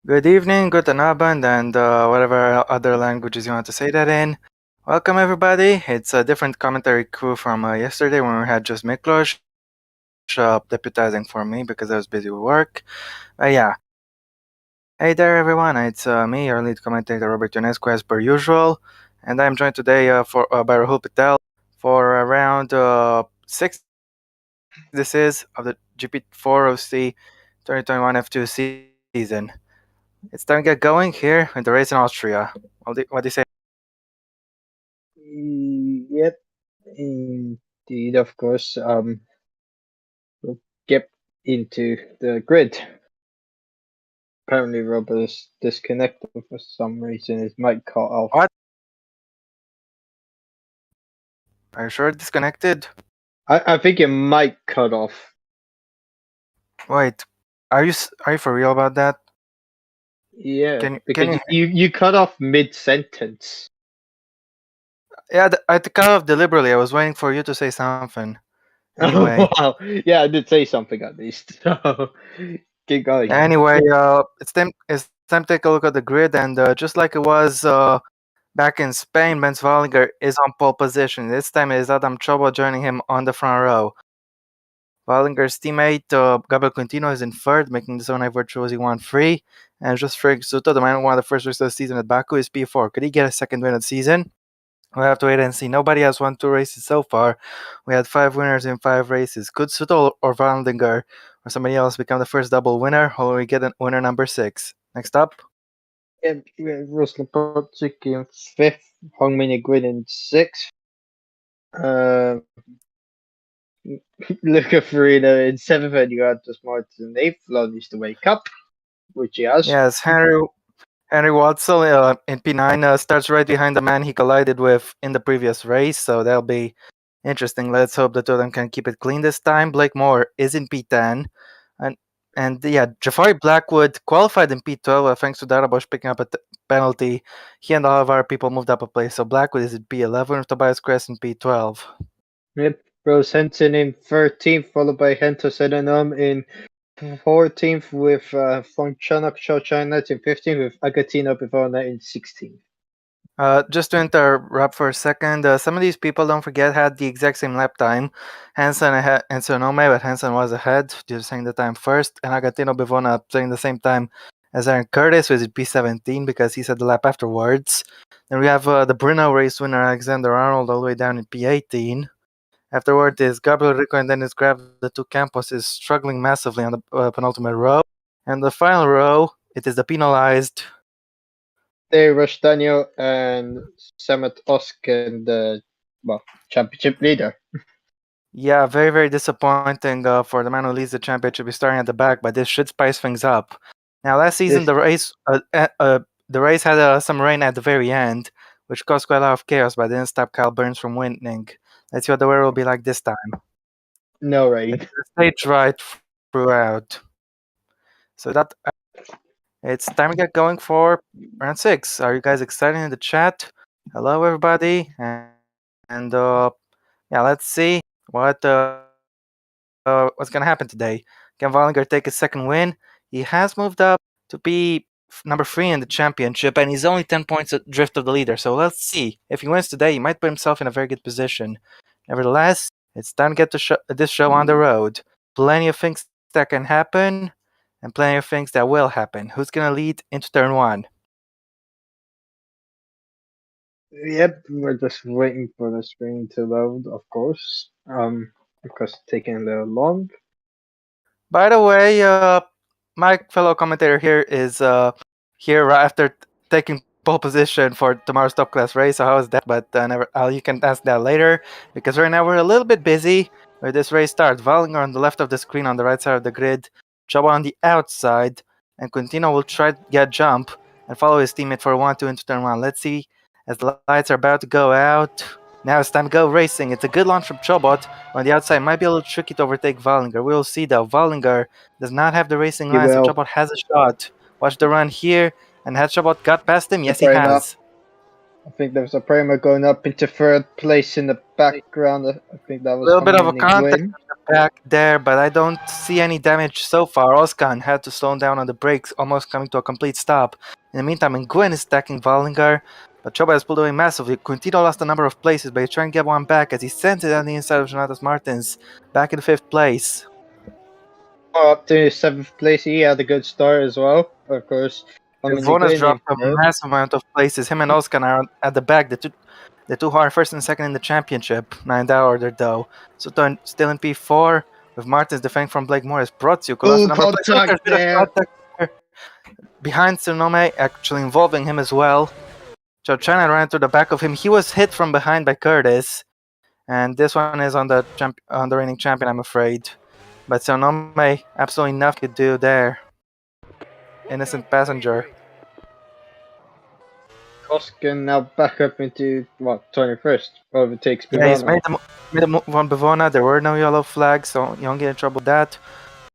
Good evening, guten Abend, and whatever other languages you want to say that in. Welcome, everybody. It's a different commentary crew from yesterday when we had just Miklos deputizing for me because I was busy with work. Yeah. Hey there, everyone. It's me, your lead commentator, Robert Ionescu, as per usual. And I'm joined today by Rahul Patel for around 6 this is of the GP4 OC 2021 F2 season. It's time to get going here with the race in Austria. What do you say? Yep, indeed, of course. We'll get into the grid. Apparently, Robert is disconnected for some reason. His mic cut off. What? Are you sure it's disconnected? I think your mic cut off. Wait, are you for real about that? Yeah, Can because you? you cut off mid sentence. Yeah, I cut off deliberately. I was waiting for you to say something. Oh Anyway, wow! Yeah, I did say something at least. So keep going. it's time to take a look at the grid, and just like it was back in Spain, Benz Wallinger is on pole position. This time it is Adam Chobo joining him on the front row. Wallinger's teammate Gabriel Quintino is in third, making the Zonai Virtuosi 1-3. And just Frederick Suto, the man who won the first race of the season at Baku, is P4. Could he get a second win of the season? We'll have to wait and see. Nobody has won 2 races so far. We had 5 winners in 5 races. Could Suto or Wallinger or somebody else become the first double winner, or will we get a winner number 6? Next up. Yeah, Ruslan Potzik in fifth, Hongmin Gwyn in sixth. Luca Farina in seventh, and you had just Martin in eighth. Lon needs to wake up, which he has. Yes, Henry Watson in P9 starts right behind the man he collided with in the previous race, so that'll be interesting. Let's hope the two of them can keep it clean this time. Blake Moore is in P10. And yeah, Jafari Blackwood qualified in P12 thanks to Darabosh picking up a penalty. He and all of our people moved up a place, so Blackwood is in P11 with Tobias Kress in P12. Yep, Rose Henson in 13th, followed by Hento Sedanum in 14th, with Fonchanak Shochinat in 15th, with Agatino Bivona in 16th. Just to interrupt for a second, some of these people, don't forget, had the exact same lap time. Hansen and Sonome, but Hansen was ahead due to saying the time first, and Agatino Bivona saying the same time as Aaron Curtis with P17 because he said the lap afterwards. Then we have the Brno race winner Alexander Arnold all the way down in P18. Afterward is Gabriel Rico and Dennis Graf. The two Campos is struggling massively on the penultimate row. And the final row, it is the penalized They Rush Daniel and Samet Oskin, the championship leader. Yeah, very, very disappointing for the man who leads the championship. He's starting at the back, but this should spice things up. Now, last season, the race had some rain at the very end, which caused quite a lot of chaos, but didn't stop Kyle Burns from winning. Let's see what the weather will be like this time. No rain. It stayed dry throughout. So it's time to get going for round 6. Are you guys excited in the chat? Hello, everybody, and yeah, let's see what's gonna happen today. Can Wallinger take his second win? He has moved up to be number 3 in the championship, and he's only 10 points adrift of the leader. So let's see. If he wins today, he might put himself in a very good position. Nevertheless, it's time to get this show on the road. Plenty of things that can happen, and plenty of things that will happen. Who's gonna lead into turn 1? Yep, we're just waiting for the screen to load, of course. Because it's taking a little long. By the way, my fellow commentator here is here right after taking pole position for tomorrow's top class race. So how is that? But you can ask that later because right now we're a little bit busy where this race starts. Wallinger on the left of the screen on the right side of the grid, Chaba on the outside, and Quintino will try to get jump and follow his teammate for 1-2 into turn 1. Let's see as the lights are about to go out. Now it's time to go racing. It's a good launch from Chobot. On the outside, might be a little tricky to overtake Wallinger. We'll see though. Wallinger does not have the racing line, so Chobot has a shot. Watch the run here. And has Chobot got past him? Yes, he has. I think there was a Prima going up into third place in the background. I think that was a little bit of a contact win. back there, but I don't see any damage so far. Oskan had to slow down on the brakes, almost coming to a complete stop. In the meantime, Nguyen is attacking Wallinger, but Choba has pulled away massively. Quintino lost a number of places, but he's trying to get one back as he sends it on the inside of Jonatas Martins, back in 5th place. Up to 7th place, he had a good start as well, of course. Vona's dropped a massive amount of places. Him and Oskan are at the back. The two who are first and second in the championship. Not in that order, though. So still in P4 with Martins defending from Blake Morris. Protsiuk lost a number of places. There's a bit of contact there behind Tsunome, actually involving him as well. So China ran to the back of him. He was hit from behind by Curtis. And this one is on the reigning champion, I'm afraid. But Tsunome, absolutely nothing to do there. Innocent passenger. Oskan now back up into, 21st. Overtakes Bivona. Yeah, he's made a move on Bivona. There were no yellow flags, so you don't get in trouble with that.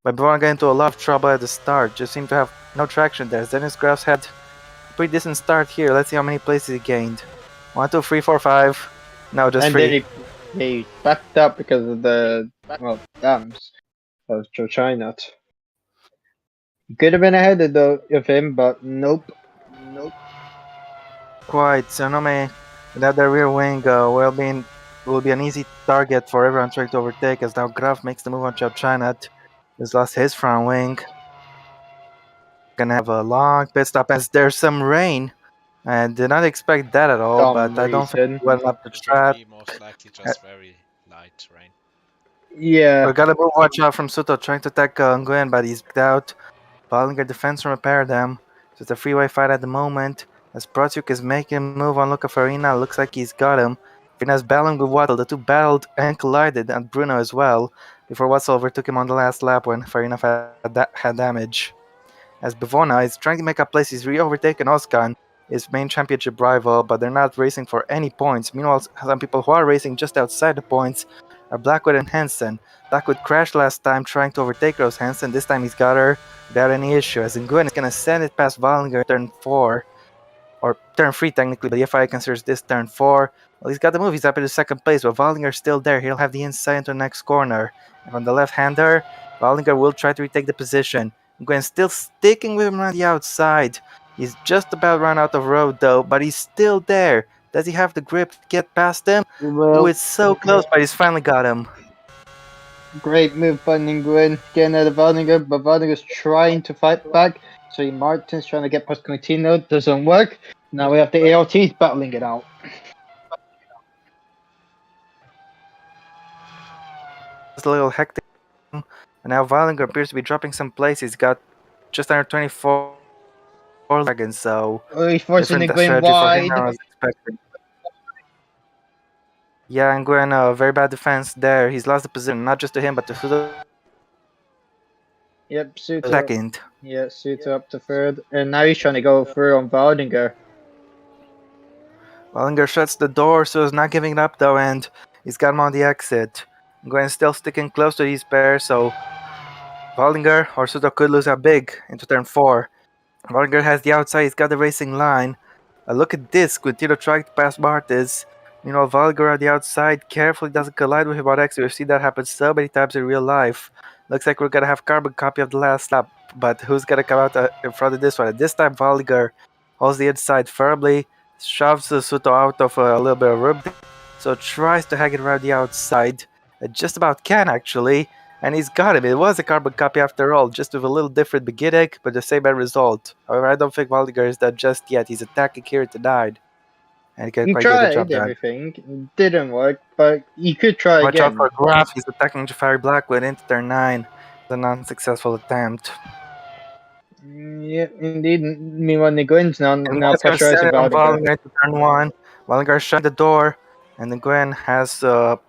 But Bivona got into a lot of trouble at the start. Just seemed to have no traction there. Dennis Grafs had a pretty decent start here. Let's see how many places he gained. 1, 2, 3, 4, 5. No, just 3. And then he backed up because of the, dams of China. Could have been ahead of him, but nope. Quite. Sonome, without the rear wing, will be an easy target for everyone trying to overtake, as now Graf makes the move on Chao Chinat. He's lost his front wing. Gonna have a long pit stop as there's some rain. I did not expect that at all, but I don't think he went up the track. Most likely just very light rain. Yeah. We got a move watch out from Suto trying to attack Nguyen, but he's out. Ballinger defends from repair them. So it's a freeway fight at the moment. As Protsiuk is making a move on Luca Farina, looks like he's got him. Farina's battling with Wattle. The two battled and collided, and Bruno as well, before Wattle overtook him on the last lap when Farina had damage. As Bivona is trying to make up place, he's re-overtaken Oskan, his main championship rival, but they're not racing for any points. Meanwhile, some people who are racing just outside the points are Blackwood and Hansen. Blackwood crashed last time trying to overtake Rose Hansen. This time he's got her without any issue, as Nguyen is going to send it past Wallinger in turn 4. Or turn 3 technically, but the FIA considers this turn 4. Well, he's got the move, he's up into 2nd place, but Wallinger's still there. He'll have the inside into the next corner. And on the left-hander, Wallinger will try to retake the position. Nguyen still sticking with him on the outside. He's just about run out of road though, but he's still there. Does he have the grip to get past him? Well, it's so close, but he's finally got him. Great move by Nguyen, getting out of Wallinger, but Wallinger's trying to fight back. So Martin's trying to get past Contino, doesn't work. Now we have the ALTs battling it out. It's a little hectic. And now Wallinger appears to be dropping some places. He's got just under 24 seconds, so he's forcing Nguyen wide. Yeah, Nguyen, very bad defense there. He's lost the position, not just to him, but to Sudo. Yep, Suto. Second. Yeah, Suto up to 3rd. And now he's trying to go through on Wallinger. Wallinger shuts the door, so he's not giving it up though, and he's got him on the exit. Nguyen still sticking close to these pairs, so Wallinger or Suto could lose out big into turn 4. Wallinger has the outside, he's got the racing line. Look at this, Quintino trying to pass Bartes. Meanwhile, Wallinger on the outside carefully doesn't collide with him on exit. We've seen that happen so many times in real life. Looks like we're gonna have carbon copy of the last lap, but who's gonna come out in front of this one? At this time, Wallinger holds the inside firmly, shoves Suto out of a little bit of room, so tries to hang it around the outside. Just about can actually, and he's got him. It was a carbon copy after all, just with a little different beginning, but the same end result. However, I don't think Wallinger is that just yet. He's attacking here tonight. And he tried everything, didn't work, but he could try Watch again. Watch out for Graf, he's attacking Jafari Blackwood into turn 9. It's an unsuccessful attempt. Yeah, indeed. Meanwhile, Nguyen's now pressurized about Wallinger into turn 1. Wallinger shut the door, and Nguyen has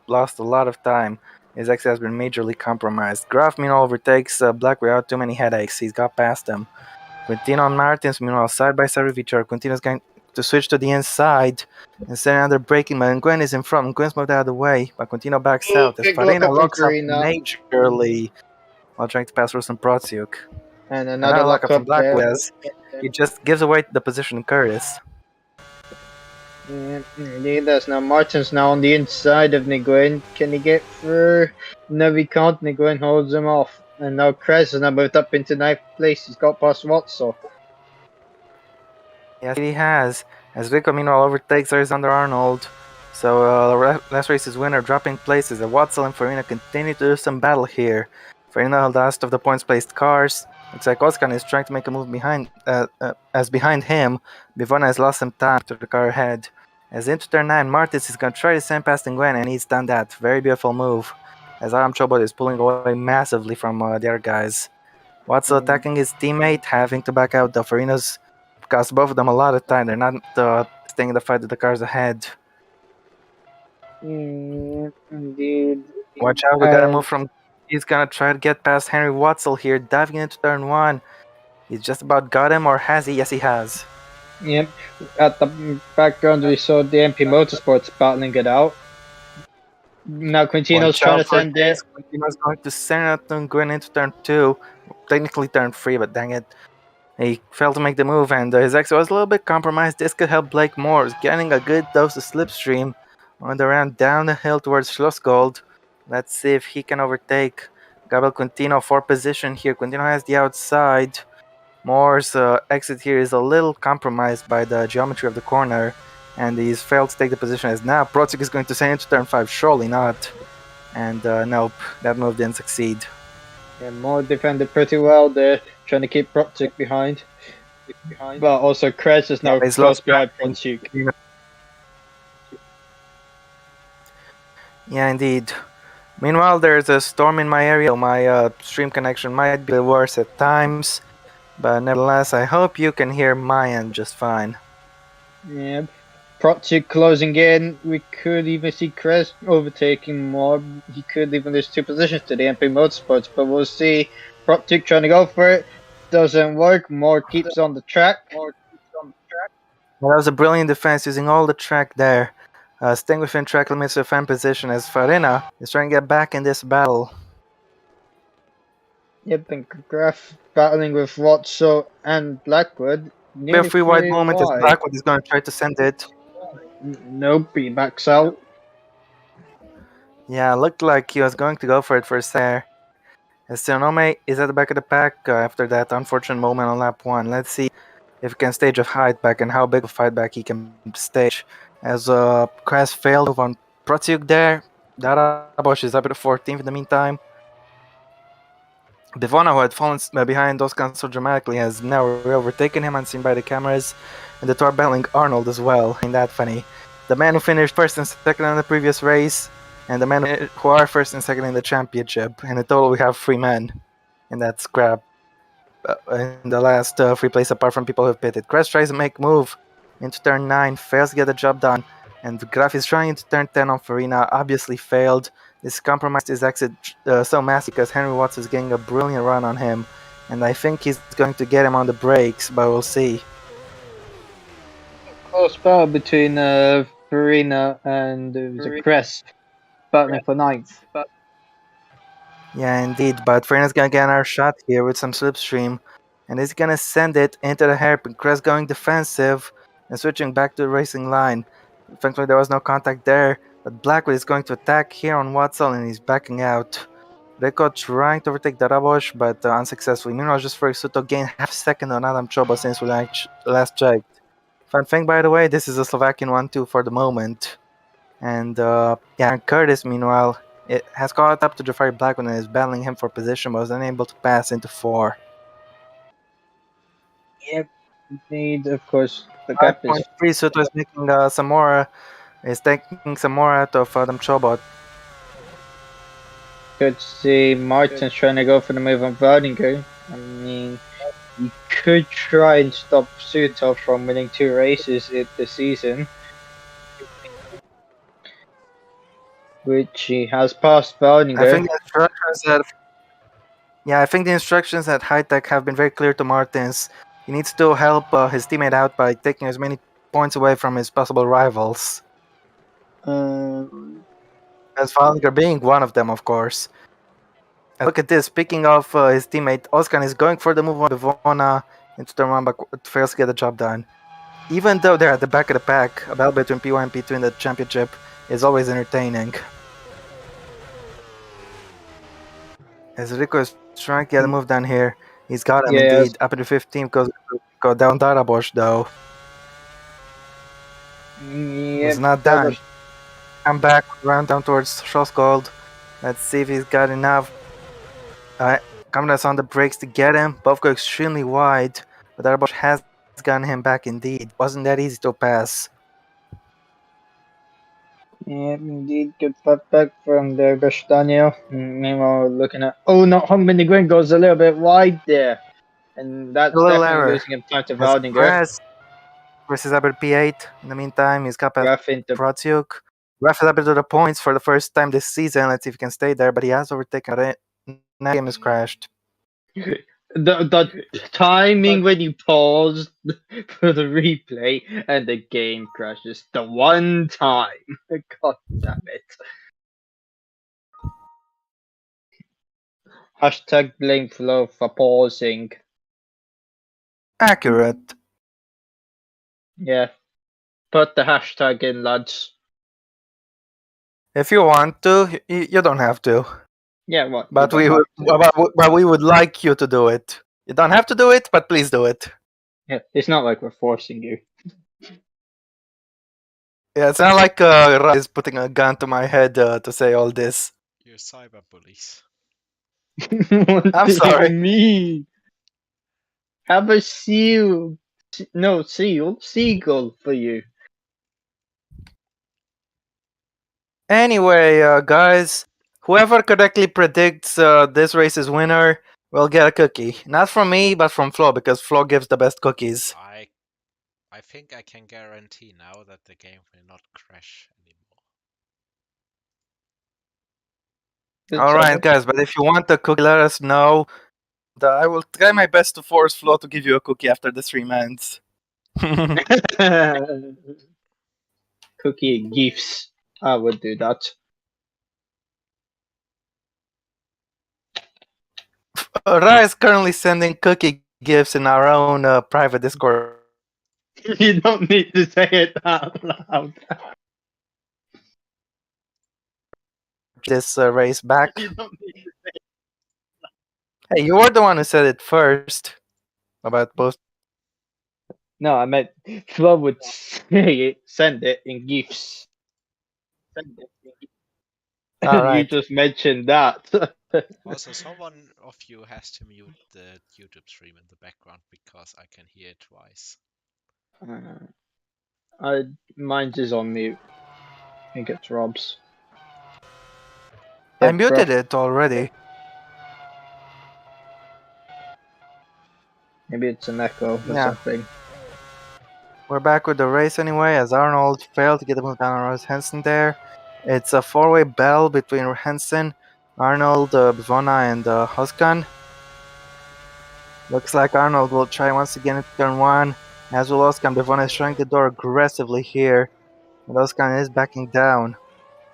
lost a lot of time. His exit has been majorly compromised. Graf, meanwhile, overtakes Blackwood without too many headaches. He's got past him. Quintino and Martins, meanwhile, side by side with each other. Quintino's going to switch to the inside and send another braking, but Nguyen is in front. Nguyen's moved out of the way, but Quintino backs out as Farina locks up majorly while trying to pass Ruslan Protsiuk. And another lock up from Blackwood. He just gives away the position to Curtis. Yeah, indeed, that's now Martin's now on the inside of Nguyen. Can he get through? No, he can't. Nguyen holds him off. And now Krez has now moved up into ninth place. He's got past Watson. Yes, he has. As Rico meanwhile overtakes Alexander Arnold. So last race's winner dropping places. Watson and Farina continue to do some battle here. Farina held last of the points placed cars. Looks like Oskan is trying to make a move behind, as behind him, Bivona has lost some time to the car ahead. As into turn 9, Martins is going to try to send past Nguyen, and he's done that. Very beautiful move. As Aram Chobot is pulling away massively from the other guys. Watson attacking his teammate, having to back out. The Farinas cost both of them a lot of time. They're not staying in the fight with the cars ahead. Indeed. Watch out, we got a move from. He's gonna try to get past Henry Watzel here, diving into turn 1. He's just about got him, or has he? Yes, he has. Yep. At the background, we saw the MP Motorsports battling it out. Now Quintino's trying to send it. Quintino's going to send out Nguyen into turn 2. Technically turn 3, but dang it. He failed to make the move, and his exit was a little bit compromised. This could help Blake more. He's getting a good dose of slipstream on the round down the hill towards Schlossgold. Let's see if he can overtake Gabriel Quintino for position here. Quintino has the outside. Moore's exit here is a little compromised by the geometry of the corner, and he's failed to take the position as now. Protsik is going to send into turn 5. Surely not. And nope, that move didn't succeed. Yeah, Moore defended pretty well there, trying to keep Protsik behind. But also Krez is now close behind Protsik. Yeah, indeed. Meanwhile, there's a storm in my area. My stream connection might be worse at times, but nevertheless, I hope you can hear my end just fine. Yeah, Protsik closing in. We could even see Krez overtaking Moore. He could even lose 2 positions to the MP Motorsports, but we'll see. Protsik trying to go for it. Doesn't work. Moore keeps on the track. Well, that was a brilliant defense using all the track there. Staying within track limits to defend position as Farina is trying to get back in this battle. Yep, and Graf battling with Watso and Blackwood. A free wide moment as Blackwood is going to try to send it. Nope, he backs out. Yeah, looked like he was going to go for it for a second. As Tsunome is at the back of the pack after that unfortunate moment on lap 1. Let's see if he can stage a fight back and how big a fight back he can stage. As Kras failed to move on Protsiuk there. Darabosh is up at the 14th in the meantime. Bivona, who had fallen behind Oskan so dramatically, has now overtaken him unseen by the cameras, and the Tor battling Arnold as well. Ain't that funny? The man who finished first and second in the previous race, and the men who are first and second in the championship. In total, we have 3 men in that scrap. In the last 3 places, apart from people who have pitted. Kras tries to make move into turn 9, fails to get the job done, and Graf is trying into turn 10 on Farina, obviously failed. This compromised his exit so massive because Henry Watts is getting a brilliant run on him, and I think he's going to get him on the brakes, but we'll see. Close battle between Farina and Kras, battling for 9th. Yeah, indeed, but Farina's gonna get another shot here with some slipstream, and he's gonna send it into the hairpin. Kras going defensive and switching back to the racing line. Thankfully, there was no contact there, but Blackwood is going to attack here on Watson, and he's backing out. Reko trying to overtake Darabosh, but unsuccessfully. Meanwhile, just for Suto gain half second on Adam Choba since we last checked. Fun thing, by the way, this is a Slovakian 1-2 for the moment. And yeah, Curtis, meanwhile, it has caught up to Jafari Blackwood and is battling him for position, but was unable to pass into 4. Yep, indeed, of course. The gap is 5.3, Suto is making some more, is taking some more out of Adam Chobot. good to see Martin's trying to go for the move on Verdinger. I mean, you could try and stop Suto from winning 2 races this season, which he has passed Verdinger. I think the instructions at High Tech have been very clear to Martins. He needs to help his teammate out by taking as many points away from his possible rivals. As Vallinger being one of them, of course. And look at this. Speaking of his teammate, Oskan is going for the move on Bivona into turn 1, but fails to get the job done. Even though they're at the back of the pack, a battle between P1 and P2 in the championship is always entertaining. As Rico is trying to get a move down here, he's got him Yes. indeed. Up into 15 go down Darabosh though. Was not done. Come back, round down towards Schlossgold. Let's see if he's got enough. Commodus on the brakes to get him. Both go extremely wide, but Darabosh has gotten him back indeed. Wasn't that easy to pass. Yeah, indeed, good fight back from the Daniel. Meanwhile, looking at no, Hongmin Nguyen goes a little bit wide there, and that's A little definitely error. losing him time to As Valdinger. Press versus Aber P8. In the meantime, he's got past Ref into Protiuk. Ref is up to the points for the first time this season. Let's see if he can stay there, but he has overtaken it. That game is crashed. the timing when you pause for the replay and the game crashes. The one time, god damn it! Hashtag blame Flo for pausing. Accurate. Yeah, put the hashtag in, lads. If you want to, you don't have to. Yeah, what? But we would like you to do it. You don't have to do it, but please do it. Yeah, it's not like we're forcing you. Yeah, it's not like Rai is putting a gun to my head to say all this. You're cyber bullies. What I'm do sorry. you mean? Have a seagull for you. Anyway, guys, whoever correctly predicts this race's winner will get a cookie. Not from me, but from Flo, because Flo gives the best cookies. I think I can guarantee now that the game will not crash anymore. Alright, guys, but if you want a cookie, let us know. I will try my best to force Flo to give you a cookie after the stream ends. Cookie gifts. I would do that. Rai is currently sending cookie gifts in our own private Discord. You don't need to say it out loud. This race back. You don't need to say it. Hey, you were the one who said it first about post. No, I meant Flo would send it in gifts. Alright. You just mentioned that. Also, someone of you has to mute the YouTube stream in the background because I can hear it twice. Mine is on mute. I think it's Rob's. I muted it already. Maybe it's an echo or Yeah. something. We're back with the race anyway, as Arnold failed to get the move down on Rose Henson there. It's a four-way battle between Henson, Arnold, Bvona, and Hoskan. Looks like Arnold will try once again into turn one, as will Hoskan. Bvona is trying the door aggressively here, and Hoskan is backing down.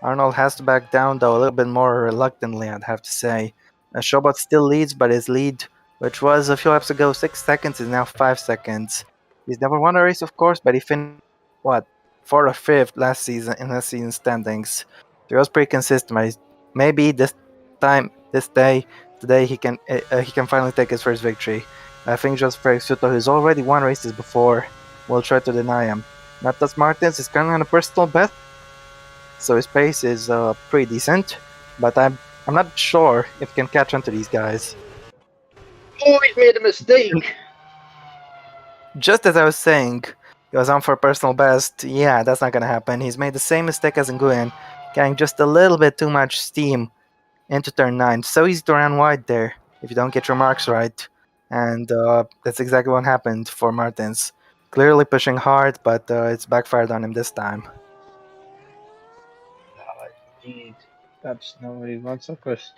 Arnold has to back down, though, a little bit more reluctantly, I'd have to say. Shobot still leads, but his lead, which was a few laps ago 6 seconds, is now 5 seconds. He's never won a race, of course, but he finished, 4th or 5th last season in last season's standings. So he was pretty consistent. Maybe today, he can finally take his first victory. I think just Felix Suto, who's already won races before, will try to deny him. Matas Martins is currently on a personal best, so his pace is pretty decent, but I'm not sure if he can catch on to these guys. Oh, he's made a mistake! Just as I was saying, he was on for personal best. Yeah, that's not gonna happen. He's made the same mistake as Nguyen, getting just a little bit too much steam into turn 9. So easy to run wide there if you don't get your marks right. And that's exactly what happened for Martins. Clearly pushing hard, but it's backfired on him this time. Indeed. That's not what he wants, of course.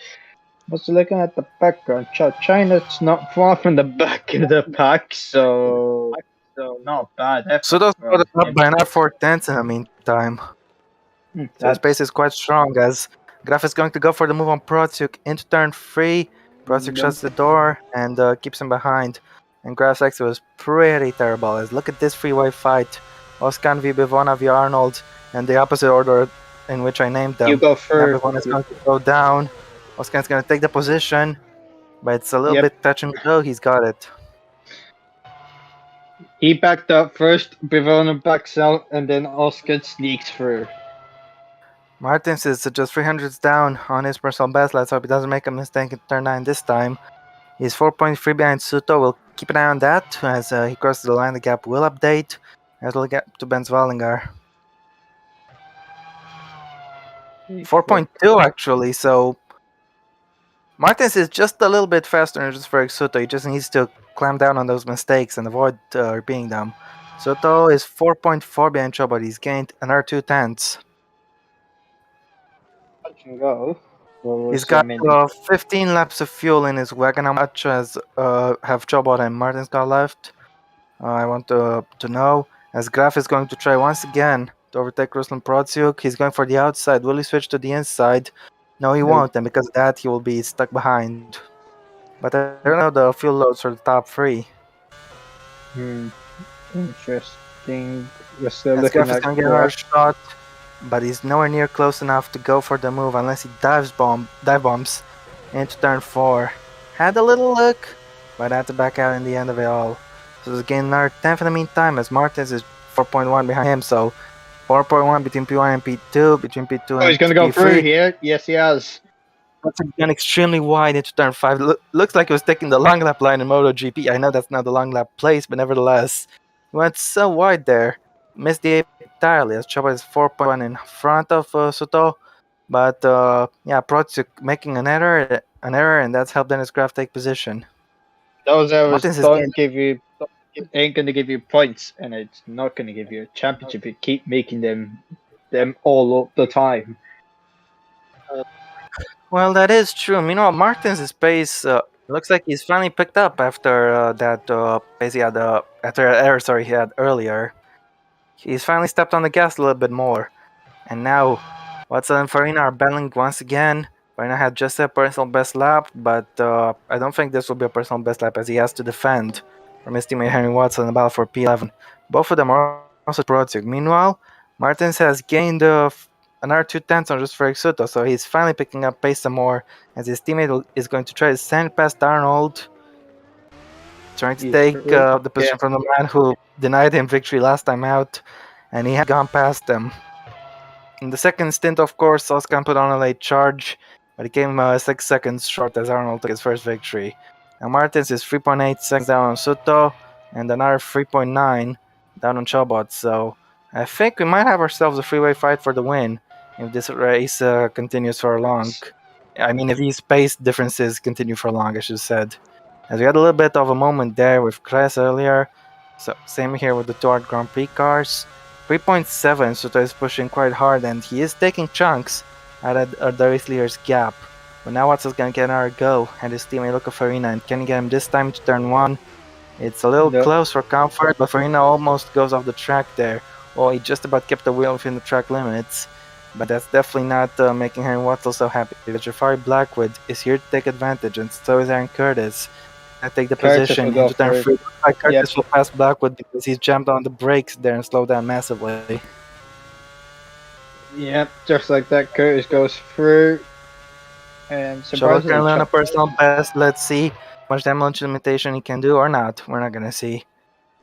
But looking at the background, China's not far from the back of the pack, so not bad. Sudo's got it up by another 4/10 in the meantime. So his pace is quite strong, as Graf is going to go for the move on Protiuk into turn 3. Protiuk shuts the door and keeps him behind. and Graf's exit was pretty terrible. As look at this freeway fight: Oskan v Bivona v Arnold, and the opposite order in which I named them. You go Now through. Bivona is going to go down. Oskan's going to take the position, but it's a little Yep. bit touch and go. He's got it. He backed up first, Bivona backs out, and then Oscar sneaks through. Martins is just 300s down on his personal best. Let's hope he doesn't make a mistake in turn 9 this time. He's 4.3 behind Suto. We'll keep an eye on that as he crosses the line. The gap will update as we'll get to Benz Wallinger. 4.2 actually, so Martins is just a little bit faster than just for Suto. He just needs to clamp down on those mistakes and avoid repeating them. Suto is 4.4 behind Cho, but he's gained another 2 tenths. Touch and go. He's got 15 laps of fuel in his wagon. How much has have Chobot and Martins got left? I want to know. As Graf is going to try once again to overtake Ruslan Protsiuk. He's going for the outside. Will he switch to the inside? No, he won't, and because of that, he will be stuck behind. But I don't know the fuel loads for the top 3. Interesting. We're still As looking Graf is at going to get another shot, but he's nowhere near close enough to go for the move unless he dive bombs into turn 4. Had a little look, but had to back out in the end of it all. So he's gained another 10th in the meantime, as Martins is 4.1 behind him, so 4.1 between P1 and P2, between P2 and he's gonna go P3. through here. Yes, he has. That's again extremely wide into turn 5. Looks like he was taking the long lap line in MotoGP. I know that's not the long lap place, but nevertheless, he went so wide there. Missed the ape entirely as Choba is 4.1 in front of Soto. But yeah, Protsuk making an error, and that's helped Dennis Graf take position. Those errors Martins is ain't gonna give you points, and it's not gonna give you a championship. You keep making them all the time. Well, that is true. Meanwhile, Martins' pace looks like he's finally picked up after that pace he had after that error he had earlier. He's finally stepped on the gas a little bit more. And now, Watson and Farina are battling once again. Farina had just a personal best lap, but I don't think this will be a personal best lap as he has to defend from his teammate Henry Watson in the battle for P11. Both of them are also project. Meanwhile, Martins has gained another 2 tenths on just Ferg Soto, so he's finally picking up pace some more as his teammate is going to try to send past Arnold, trying to take the position from the man who denied him victory last time out, and he had gone past him. In the second stint, of course, Oskan put on a late charge, but he came 6 seconds short as Arnold took his first victory. Now Martins is 3.8 seconds down on Soto, and another 3.9 down on Chobot, so I think we might have ourselves a freeway fight for the win if this race continues for long. I mean, if these pace differences continue for long, I should have said. As we had a little bit of a moment there with Kress earlier, so same here with the two Art Grand Prix cars. 3.7, Soto is pushing quite hard and he is taking chunks out of the race leader's gap. But now Watson's gonna get another go and his teammate Luca Farina, and can he get him this time to turn 1? It's a little close for comfort, but Farina almost goes off the track there. Well, he just about kept the wheel within the track limits, but that's definitely not making Henry Watson so happy. But Jafari Blackwood is here to take advantage, and so is Aaron Curtis. I take the position into turn 3. Curtis will pass Blackwood because he's jammed on the brakes there and slowed down massively. Yep, just like that, Curtis goes through. And Chobot currently on a personal best. Let's see how much damage limitation he can do or not. We're not gonna see.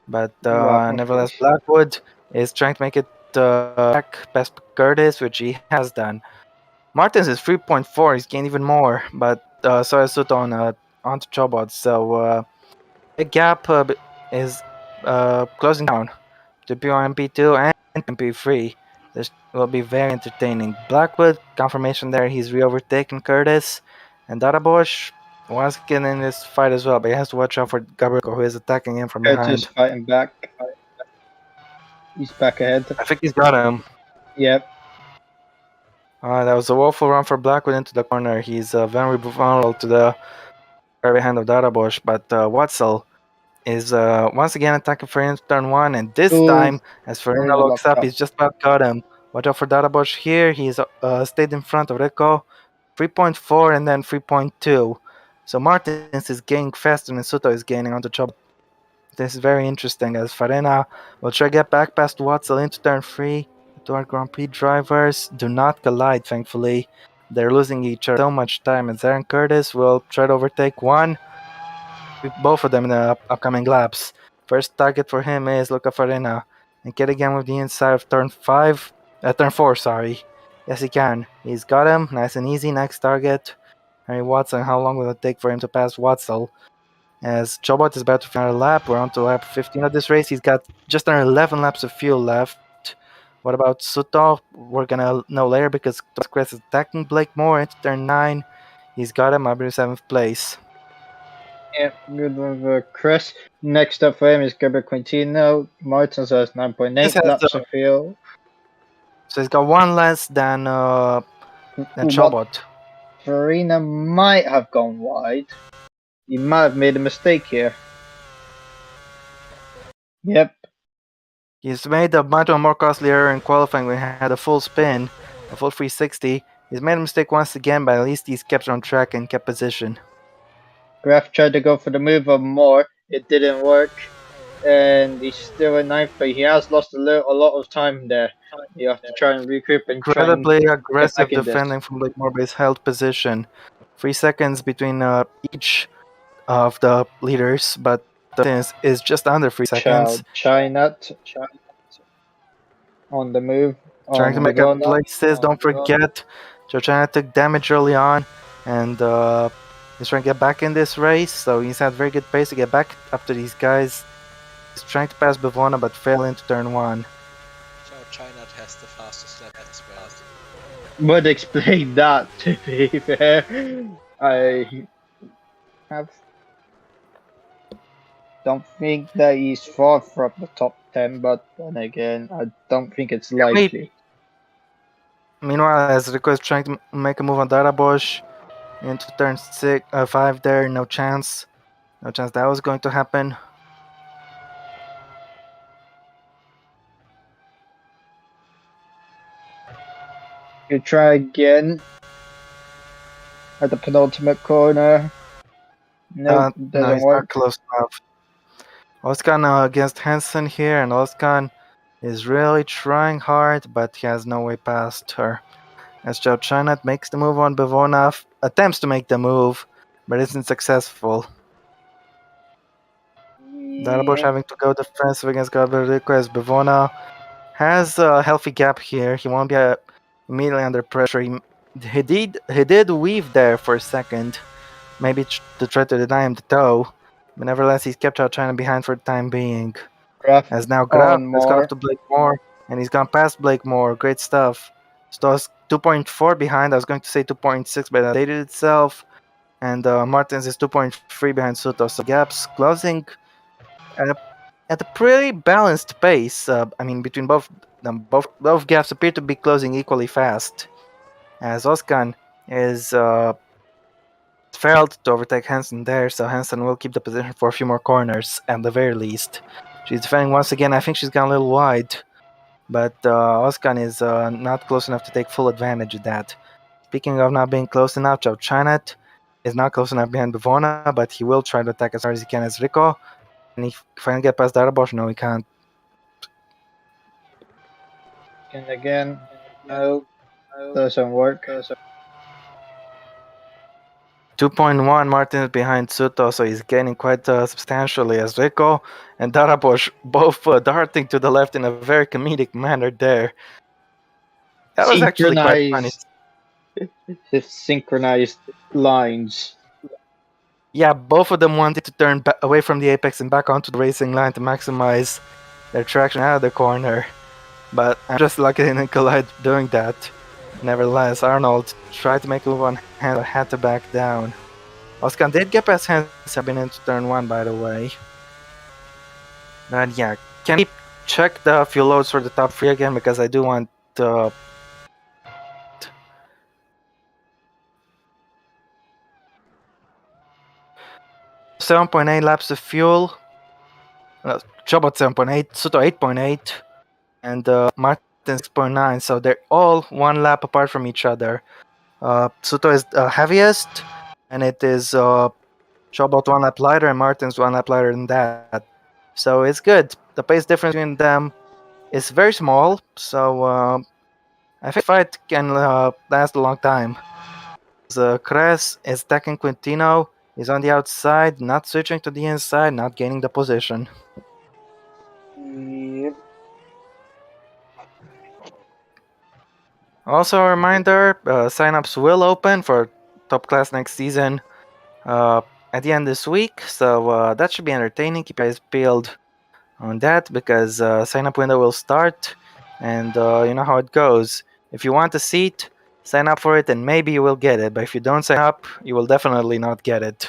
But nevertheless, Blackwood is trying to make it back past Curtis, which he has done. Martins is 3.4. He's gained even more, but so has Soto onto Chobot. So the gap is closing down to P1, P2, and P3. This will be very entertaining. Blackwood, confirmation there, he's re-overtaken Curtis. And Dada Bosch was getting in this fight as well, but he has to watch out for Gabriel, who is attacking him from behind. Curtis fighting back. He's back ahead. I think he's got him. Yep. That was a woeful run for Blackwood into the corner. He's very vulnerable to the very hand of Dada Bosch, but Watzel is once again attacking Farina turn 1, and this time, as Farina looks up, he's just about got him. Watch out for Dada Bosch here. He's stayed in front of Rico. 3.4 and then 3.2. So Martins is gaining faster than Soto is gaining onto Chobot. This is very interesting as Farina will try to get back past Watzel into turn 3. The two Grand Prix drivers do not collide, thankfully. They're losing each other so much time, and Zaran Curtis will try to overtake one, both of them in the upcoming laps. First target for him is Luca Farina, and get again with the inside of turn 4, sorry. Yes, he can. He's got him, nice and easy. Next target, Henry Watson. How long will it take for him to pass Watzel? As Chobot is about to finish a lap, we're on to lap 15 of this race. He's got just under 11 laps of fuel left. What about Suto? We're gonna know later because Chris is attacking Blake Moore into turn 9. He's got him up in 7th place. Yeah, good one for Chris. Next up for him is Gabriel Quintino. Martins has 9.8 laps of fuel. So he's got one less than Chobot. Farina might have gone wide. He might have made a mistake here. Yep. He's made a much more costly error in qualifying when he had a full spin, a full 360. He's made a mistake once again, but at least he's kept on track and kept position. Graf tried to go for the move on Moore. It didn't work. And he's still in 9th, but he has lost a lot of time there. You have to try and recoup and incredibly try and aggressive get back in defending this. from Blake Morbay's held position. 3 seconds between each of the leaders, but the is just under 3 seconds. China on the move. Trying to make up places. Don't forget, China took damage early on, and he's trying to get back in this race. So he's had very good pace to get back up to these guys. He's trying to pass Bavona, but fell into turn 1. So China has the fastest lap as well. Would explain that, to be fair. I don't think that he's far from the top 10, but then again, I don't think it's likely. Meanwhile, as Rico is trying to make a move on Darabosh into turn 5 there, no chance. No chance that was going to happen. You try again at the penultimate corner. Nope, doesn't work. Not close enough. Oskan against Hansen here, and Oskan is really trying hard, but he has no way past her. As Chow China makes the move on Bavona, attempts to make the move, but isn't successful. Darabosh having to go defensive against Gabrielico as Bavona has a healthy gap here. He won't be immediately under pressure. He did weave there for a second, maybe to try to deny him the toe, but nevertheless he's kept out China behind for the time being. As now Graf has got up to Blake Moore, and he's gone past Blake Moore. Great stuff. So 2.4 behind. I was going to say 2.6, but it updated itself. And Martins is 2.3 behind Suto. So gaps closing at a pretty balanced pace. I mean, between both gaps appear to be closing equally fast. As Oskan is failed to overtake Hansen there, so Hansen will keep the position for a few more corners at the very least. She's defending once again. I think she's gone a little wide, but Oskan is not close enough to take full advantage of that. Speaking of not being close enough, Chow Chinet is not close enough behind Bavona, but he will try to attack as hard as he can as Rico. And if he can get past Darabosh, no, he can't. And again, no, doesn't work. 2.1 Martin is behind Suto, so he's gaining quite substantially as Rico and Darabosh both darting to the left in a very comedic manner there. That was actually quite funny. Synchronized lines. Yeah, both of them wanted to turn away from the apex and back onto the racing line to maximize their traction out of the corner. But I'm just lucky they didn't collide doing that. Nevertheless, Arnold tried to make a move on Hansen, but had to back down. Oskan did get past Hansen into turn 1, by the way. But yeah, can we check the fuel loads for the top 3 again? Because I do want 7.8 laps of fuel. Chobot 7.8, Suto 8.8, and Martin 6.9. So they're all one lap apart from each other. Suto is the heaviest, and it is Chobot 1 lap lighter, and Martin's 1 lap lighter than that. So it's good. The pace difference between them is very small, so I think the fight can last a long time. Kress is attacking Quintino. He's on the outside, not switching to the inside, not gaining the position. Yep. Also, a reminder: signups will open for Top Class next season at the end this week, so that should be entertaining. Keep your eyes peeled on that because sign up window will start, and you know how it goes. If you want a seat, sign up for it, and maybe you will get it. But if you don't sign up, you will definitely not get it.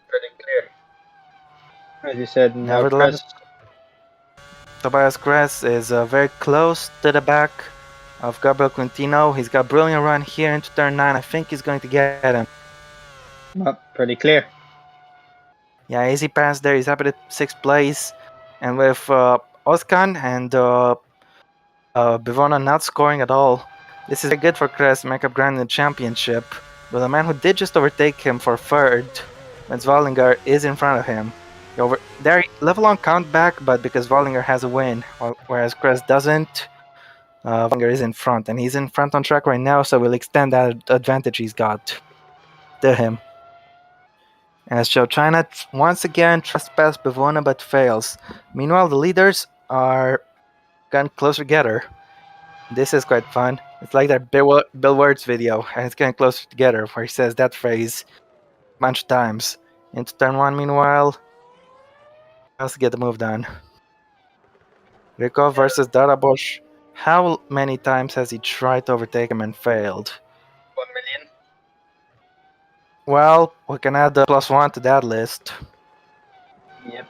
Pretty clear. As you said, now Nevertheless, Chris. Tobias Kress is very close to the back of Gabriel Quintino. He's got a brilliant run here into turn 9. I think he's going to get him. Pretty clear. Yeah, easy pass there. He's happy to 6th place. And with Oskan and Bivona not scoring at all, this is very good for Kress to make up ground in the championship. But the man who did just overtake him for 3rd, Wallinger, is in front of him. They're level on count back, but because Wallinger has a win, whereas Kress doesn't, Wallinger is in front. And he's in front on track right now, so we'll extend that advantage he's got to him. As Joe China once again tries to pass Bivona but fails. Meanwhile, the leaders are getting closer together. This is quite fun. It's like that Bill Word's video, and it's getting closer together, where he says that phrase a bunch of times. Into turn 1, meanwhile, has to get the move done. Rico versus Darabosh. How many times has he tried to overtake him and failed? 1 million. Well, we can add the +1 to that list. Yep.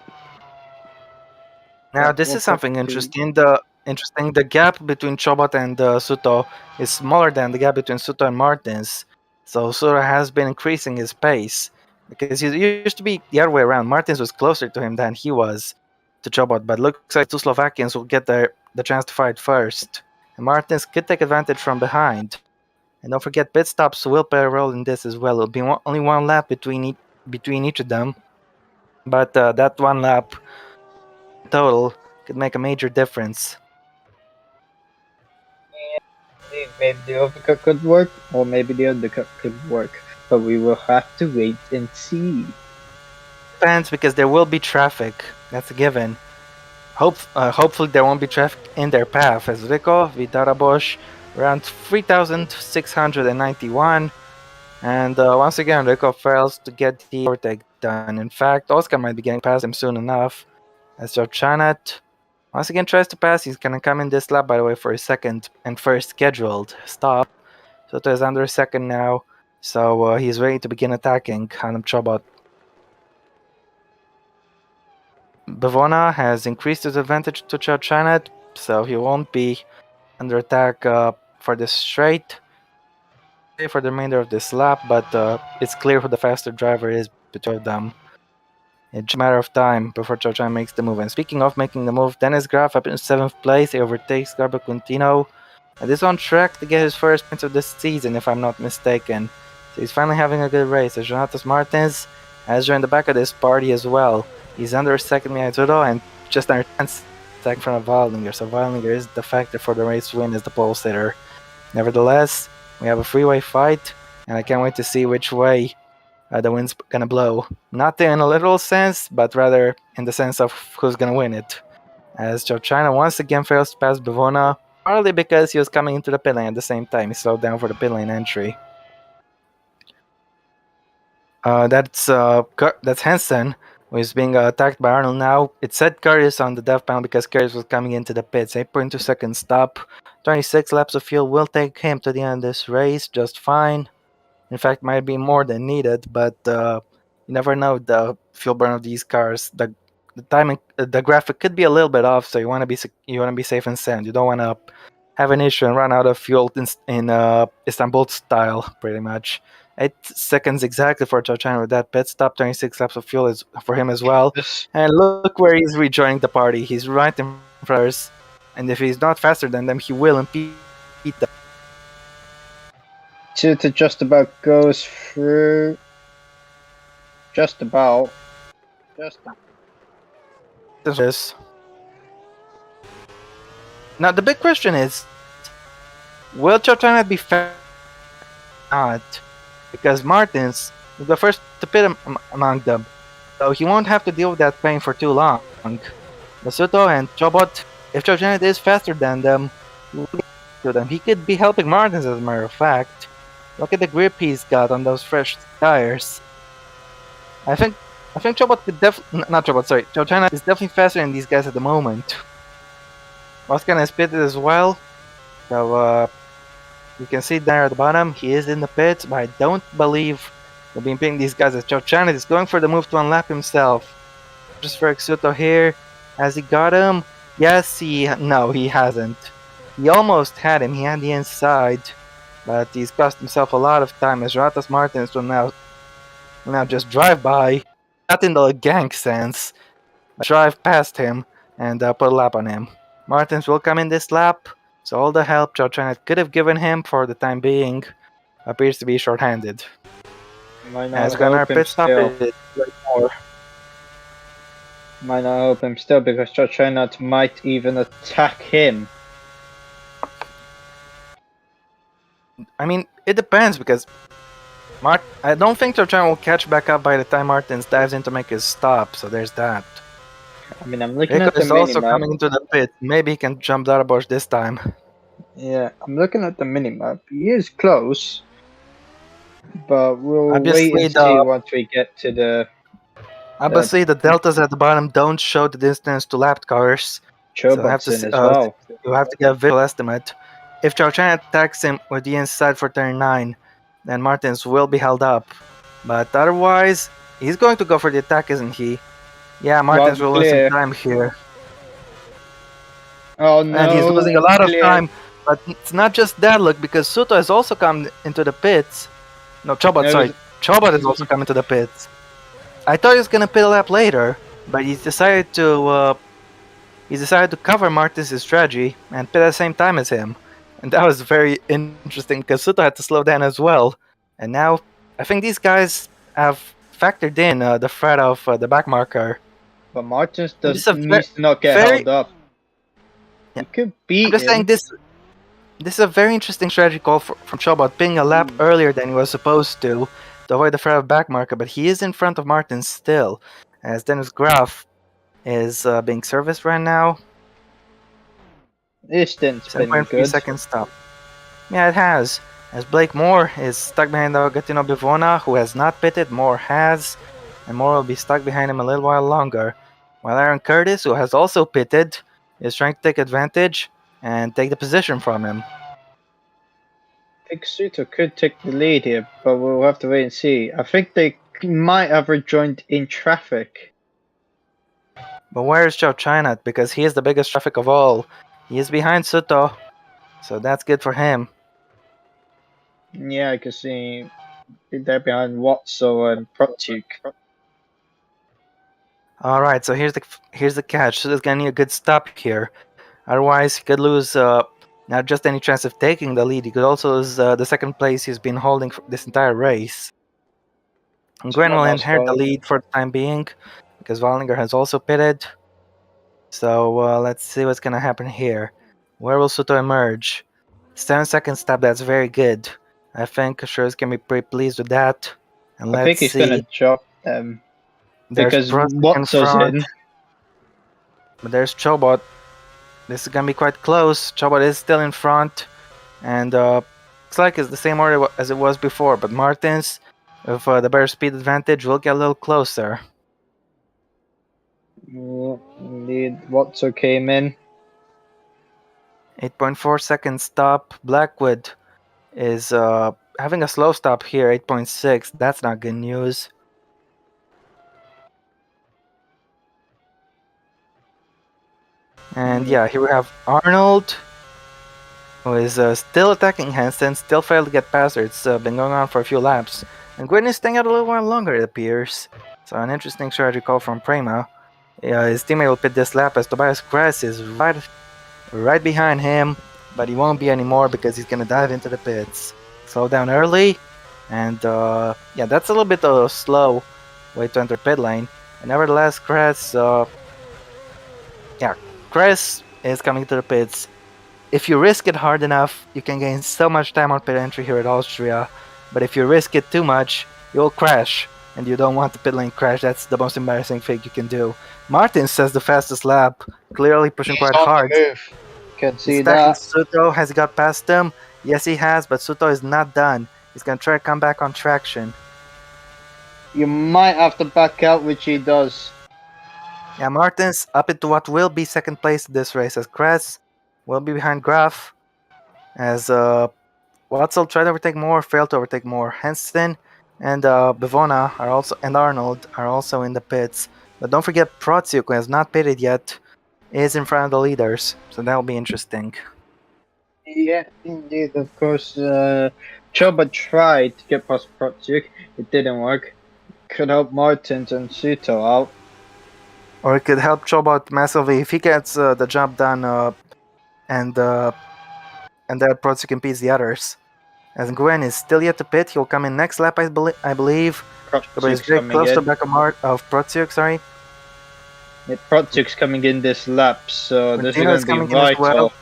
Now, this is something interesting. The gap between Chobot and Suto is smaller than the gap between Suto and Martins. So Suto has been increasing his pace because it used to be the other way around. Martins was closer to him than he was to Chobot, but looks like two Slovakians will get the chance to fight first. And Martins could take advantage from behind. And don't forget, pit stops will play a role in this as well. It'll be only one lap between each of them, but that one lap total could make a major difference. Maybe the overcut could work, or maybe the undercut could work. But we will have to wait and see. Depends because there will be traffic. That's a given. Hopefully there won't be traffic in their path. As Rico, Vitarabosh, around 3,691. And once again, Rico fails to get the overtake done. In fact, Oscar might be getting past him soon enough. As Chanat once again tries to pass, he's gonna come in this lap, by the way, for his second and first scheduled stop. Soto is under a second now, so he's ready to begin attacking Hanum Chobot. Bavona has increased his advantage to Chanat, so he won't be under attack for this straight for the remainder of this lap, but it's clear who the faster driver is between them. It's just a matter of time before Chochan makes the move. And speaking of making the move, Dennis Graf up in 7th place. He overtakes Garba Quintino. And is on track to get his first points of this season, if I'm not mistaken. So he's finally having a good race. As Jonatas Martins has joined the back of this party as well. He's under second Miyazuro and just under 10 seconds in front of Wallinger. So Wallinger is the factor for the race win as the pole sitter. Nevertheless, we have a freeway fight, and I can't wait to see which way the wind's gonna blow. Not in a literal sense, but rather in the sense of who's gonna win it. As Joe China once again fails to pass Bivona, partly because he was coming into the pit lane at the same time. He slowed down for the pit lane entry. That's Henson, who is being attacked by Arnold now. It said Curtis on the death panel because Curtis was coming into the pits. 8.2 second stop. 26 laps of fuel will take him to the end of this race just fine. In fact, might be more than needed, but you never know the fuel burn of these cars. The timing, the graphic could be a little bit off, so you want to be safe and sound. You don't want to have an issue and run out of fuel in Istanbul style, pretty much. 8 seconds exactly for Chochan with that pit stop. 26 laps of fuel is for him as well. And look where he's rejoining the party. He's right in front of us, and if he's not faster than them, he will impede them. To just about goes through. Just about. This. Now the big question is, will China be fast or not? Because Martins is the first to pit among them, so he won't have to deal with that pain for too long. Masuto and Chobot, if China is faster than them, to them, he could be helping Martins as a matter of fact. Look at the grip he's got on those fresh tires. I think Chobot could not Chobot, sorry. China is definitely faster than these guys at the moment. Oscar is pitted as well. So you can see there at the bottom, he is in the pits, but I don't believe they'll be pitting these guys as China is going for the move to unlap himself. Just for Exuto here. Has he got him? Yes, no, he hasn't. He almost had him, he had the inside. But he's cost himself a lot of time as Ratas Martins will now just drive by. Not in the gank sense. But drive past him and put a lap on him. Martins will come in this lap, so all the help China could have given him for the time being appears to be short-handed. As Gunnar pit stop is more. Might not help him still because China might even attack him. I mean, it depends because I don't think China will catch back up by the time Martins dives in to make his stop, so there's that. I mean, I'm looking at the minimap. Also coming into the pit. Maybe he can jump Darabosh this time. Yeah, I'm looking at the minimap. He is close, but we'll wait and see once we get to the... Obviously, the deltas at the bottom don't show the distance to lapped cars. So you have to get a visual estimate. If China attacks him with the inside for turn 9, then Martins will be held up. But otherwise, he's going to go for the attack, isn't he? Yeah, Martins will lose some time here. Oh no! And he's losing a lot of time. But it's not just that, look, because Suto has also come into the pits. No, Chobot, sorry. Chobot has also come into the pits. I thought he was gonna pit a lap later, but he's decided to cover Martins' strategy and pit at the same time as him. And that was very interesting because Suto had to slow down as well. And now, I think these guys have factored in the threat of the back marker. But Martins needs to not get held up. Yeah. He could beat I'm just saying this is a very interesting strategy call from Chobot, pitting a lap earlier than he was supposed to avoid the threat of back marker, but he is in front of Martin still, as Dennis Graf is being serviced right now. This didn't spin good. 7.3 second stop. Yeah, it has. As Blake Moore is stuck behind Agatino Bivona, who has not pitted, Moore has, and Moore will be stuck behind him a little while longer. While Aaron Curtis, who has also pitted, is trying to take advantage and take the position from him. Exuto could take the lead here, but we'll have to wait and see. I think they might have rejoined in traffic. But where is China? Because he is the biggest traffic of all. He is behind Suto, so that's good for him. Yeah, I can see they're behind Watso and Protuk. Alright, so here's the catch. Suto's gonna need a good stop here. Otherwise, he could lose not just any chance of taking the lead, he could also lose the second place he's been holding for this entire race. And Gwen will inherit the lead for the time being, because Wallinger has also pitted. So let's see what's gonna happen here. Where will Suto emerge? 7 second stop, that's very good. I think Schurz can be pretty pleased with that. And I think he's gonna drop them. Because Watso's in. But there's Chobot. This is gonna be quite close. Chobot is still in front, and looks like it's the same order as it was before. But Martins, with the better speed advantage, will get a little closer. Indeed, Watso came in. 8.4 second stop. Blackwood is having a slow stop here. 8.6. That's not good news. And yeah, here we have Arnold, who is still attacking Hansen, still failed to get past her. It's been going on for a few laps. And Gwyn is staying out a little while longer, it appears. So an interesting strategy call from Prima. His teammate will pit this lap as Tobias Kress is right behind him, but he won't be anymore because he's going to dive into the pits. Slow down early, and yeah, that's a little bit slow way to enter pit lane. And nevertheless, Chris is coming to the pits. If you risk it hard enough, you can gain so much time on pit entry here at Austria. But if you risk it too much, you'll crash. And you don't want the pit lane crash. That's the most embarrassing thing you can do. Martin says the fastest lap, clearly pushing quite hard. Can see He's attacking that. Suto. Has he got past him? Yes, he has, but Suto is not done. He's gonna try to come back on traction. You might have to back out, which he does. Yeah, Martin's up into what will be second place in this race, as Kress will be behind Graf, as Watzel tried to overtake more, failed to overtake more. Henson and Bivona are also, and Arnold are also in the pits. But don't forget Protsiuk, who has not pitted yet, is in front of the leaders, so that'll be interesting. Yeah, indeed, of course. Choba tried to get past Protsiuk. It didn't work. Could help Martins and Suto out. Or it could help Chobot massively if he gets the job done and that Protsiuk impedes the others. As Gwen is still yet to pit, he'll come in next lap, I believe. But he's very close to the back of Protsiuk, sorry. Yeah, Protsiuk's coming in this lap, so this is Martino's going to be coming in as well. vital.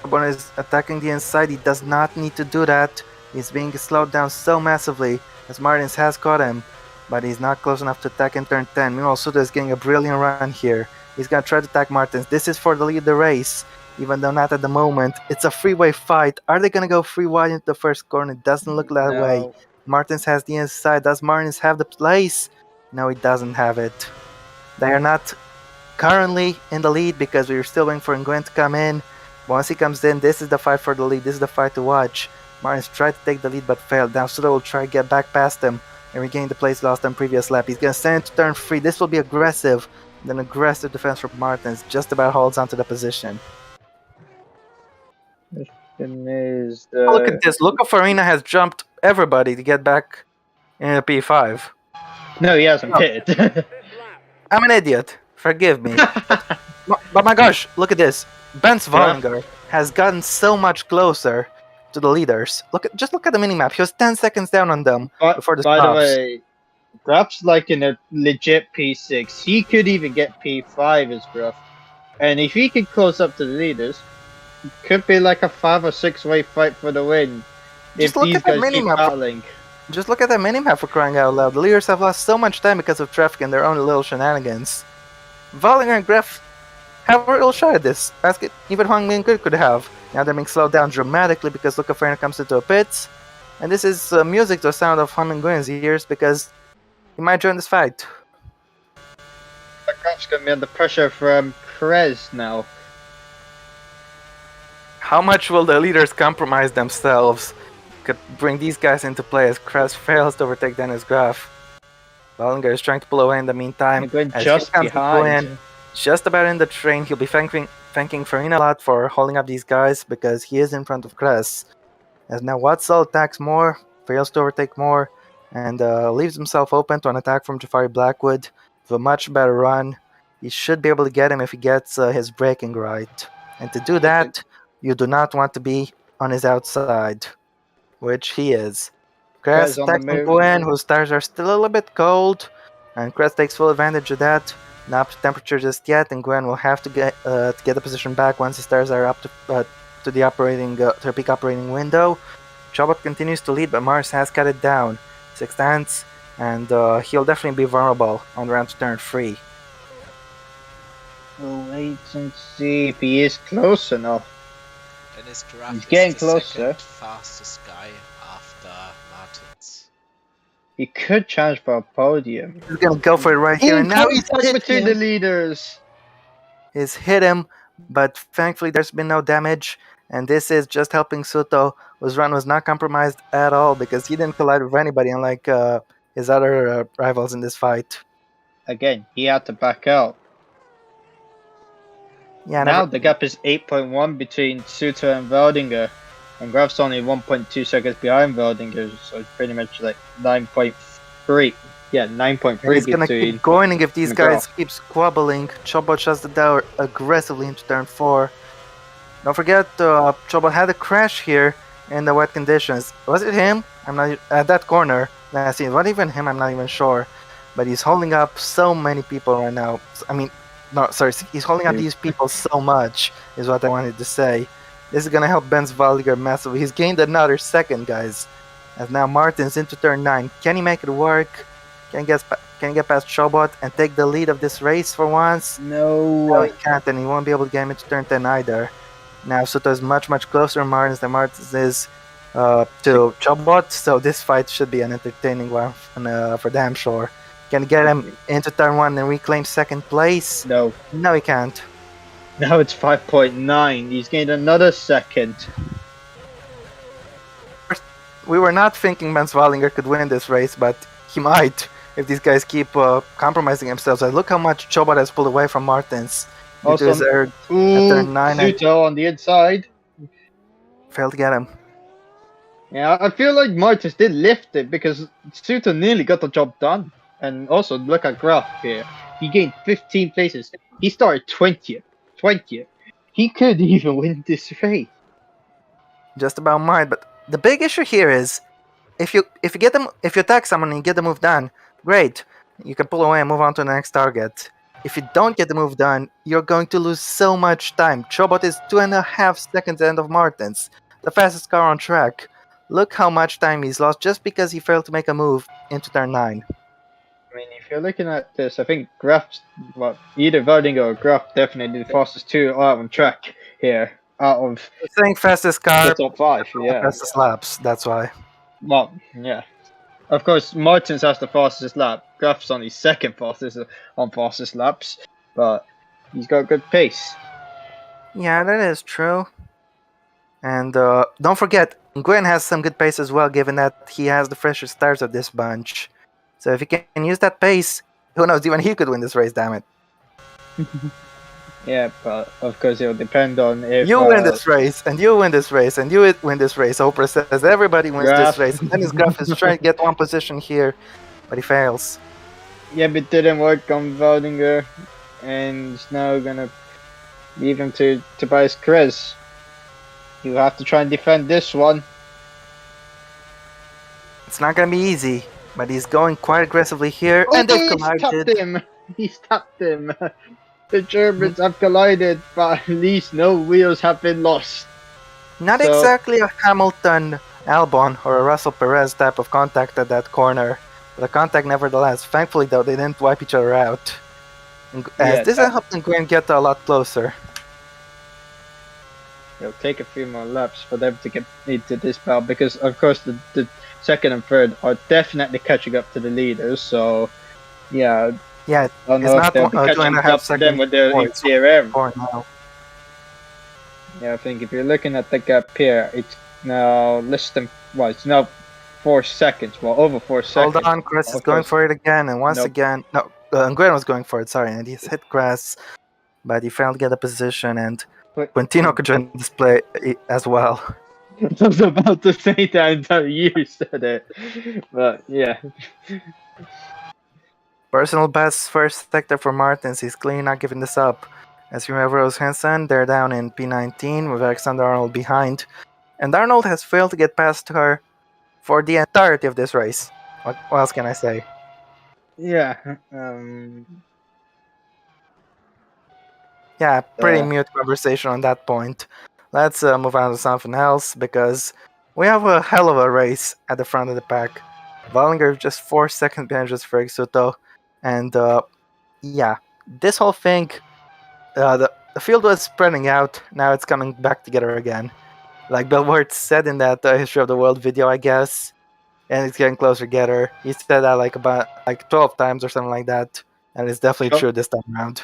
Chobot is attacking the inside. He does not need to do that. He's being slowed down so massively as Martins has caught him, but he's not close enough to attack in turn 10. Meanwhile, Suda is getting a brilliant run here. He's going to try to attack Martins. This is for the lead of the race, even though not at the moment. It's a freeway fight. Are they going to go free wide into the first corner? It doesn't look that way. Martins has the inside. Does Martins have the place? No, he doesn't have it. They are not currently in the lead because we're still waiting for Nguyen to come in. Once he comes in, this is the fight for the lead. This is the fight to watch. Martins tried to take the lead but failed. Now Suda will try to get back past him and regain the place lost on previous lap. He's going to send it to turn 3. This will be aggressive. An aggressive defense from Martins. Just about holds onto the position. Look at this. Luca Farina has jumped everybody to get back in a P5. No, he hasn't pitted. I'm an idiot. Forgive me. but my gosh, look at this. Benz Wallinger has gotten so much closer to the leaders. Just look at the minimap. He was 10 seconds down on them before the stops. By the way, Graf's like in a legit P6. He could even get P5 as Graf. And if he could close up to the leaders, it could be like a 5 or 6 way fight for the win. Just if these guys keep battling. Just look at the minimap for crying out loud. The leaders have lost so much time because of traffic and their own little shenanigans. Wallinger and Graf have a real shot at this. Ask it, even Huang Min could have. Now they're being slowed down dramatically because Luca Farina comes into a pit. And this is music to the sound of Huang Min Nguyen's ears because he might join this fight. Graf's going to be under pressure from Perez now. How much will the leaders compromise themselves? Could bring these guys into play as Kress fails to overtake Dennis Graf. Wallinger is trying to pull away in the meantime. As just behind. Just about in the train. He'll be thanking Farina a lot for holding up these guys because he is in front of Kress. As now Watzel attacks more, fails to overtake more, and leaves himself open to an attack from Jafari Blackwood with a much better run. He should be able to get him if he gets his braking right. And to do that, you do not want to be on his outside, which he is. Kress attacks Nguyen, whose tires are still a little bit cold, and Kress takes full advantage of that. Not up to temperature just yet, and Nguyen will have to get the position back once his tires are up to the operating to peak operating window. Chobot continues to lead, but Mars has cut it down 6 tenths, and he'll definitely be vulnerable on the round to turn 3. We'll wait and see if he is close enough. He's getting closer. Fastest guy after Martins. He could challenge for a podium. He's gonna go for it right here, and now he's hit between the leaders. He's hit him, but thankfully there's been no damage, and this is just helping Suto, whose run was not compromised at all because he didn't collide with anybody, unlike his other rivals in this fight. Again, he had to back out. Yeah, now the gap is 8.1 between Suto and Waldinger, and Graf's only 1.2 seconds behind Waldinger, so it's pretty much like 9.3. Yeah, 9.3. He's gonna keep going, and if these guys keep squabbling, Chobot shuts the door aggressively into turn 4. Don't forget, Chobot had a crash here in the wet conditions. Was it him? I'm not at that corner. Was it even him? I'm not even sure. but he's holding up so many people right now. I mean, no, sorry, he's holding up these people so much, is what I wanted to say. This is gonna help Benz Valiger massively. He's gained another second, guys. As now Martin's into turn 9. Can he make it work? Can he get past Chobot and take the lead of this race for once? No, he can't, and he won't be able to get him into turn 10 either. Now Suto is much closer to Martins than Martins is to Chobot, so this fight should be an entertaining one for damn sure. Can he get him into turn 1 and reclaim second place? No, he can't. Now it's 5.9. He's gained another second. We were not thinking Benz Wallinger could win this race, but he might if these guys keep compromising themselves. Look how much Chobot has pulled away from Martins. Also, turn 9 Suto on the inside. Failed to get him. Yeah, I feel like Martins did lift it because Suto nearly got the job done. And also, look at Graf here. He gained 15 places. He started 20th. He could even win this race. Just about might, but the big issue here is if you attack someone and you get the move done, great. You can pull away and move on to the next target. If you don't get the move done, you're going to lose so much time. Chobot is 2.5 seconds ahead of Martins, the fastest car on track. Look how much time he's lost just because he failed to make a move into turn 9. I mean, if you're looking at this, I think Graf's, either Vardinger or Graf definitely the fastest two out on track here. Out of saying fastest car, the top 5, yeah. Fastest laps, that's why. Well, yeah. Of course, Martins has the fastest lap. Graf's only second fastest on fastest laps, but he's got good pace. Yeah, that is true. And don't forget, Nguyen has some good pace as well, given that he has the freshest tires of this bunch. So if he can use that pace, who knows, even he could win this race, damn it. Yeah, but of course it will depend on if... You win this race, and you win this race, and you win this race. Oprah says everybody wins this race. And then his Graf is trying to get one position here, but he fails. Yeah, but it didn't work on Vardinger, and he's now gonna leave him to Tobias Krez. You have to try and defend this one. It's not gonna be easy, but he's going quite aggressively here, and they've collided. He's tapped him. The Germans have collided, but at least no wheels have been lost. Not exactly a Hamilton Albon or a Russell Perez type of contact at that corner, but a contact nevertheless. Thankfully, though, they didn't wipe each other out. This helped Nguyen get a lot closer. It'll take a few more laps for them to get into this battle, because of course the second and third are definitely catching up to the leaders. So, yeah. Yeah, I don't know if they'll be catching up to them with their CRM. Yeah, I think if you're looking at the gap here, it's now less than, well, it's now 4 seconds. Well, over 4 seconds. Hold on, Chris is going for it again, and once again, no, Nguyen was going for it, sorry, and he's hit grass, but he failed to get a position, and Quintino could join the display as well. I was about to say that until you said it, but yeah. Personal best first sector for Martins. He's clearly not giving this up. As you have Rose Hansen, they're down in P19 with Alexander Arnold behind. And Arnold has failed to get past her for the entirety of this race. What else can I say? Yeah. Yeah, pretty mute conversation on that point. Let's move on to something else, because we have a hell of a race at the front of the pack. Wallinger just 4 seconds behind just Ferg Suto. And yeah, this whole thing, the field was spreading out. Now it's coming back together again. Like Bill Ward said in that History of the World video, I guess. And it's getting closer together. He said that about 12 times or something like that. And it's definitely true this time around.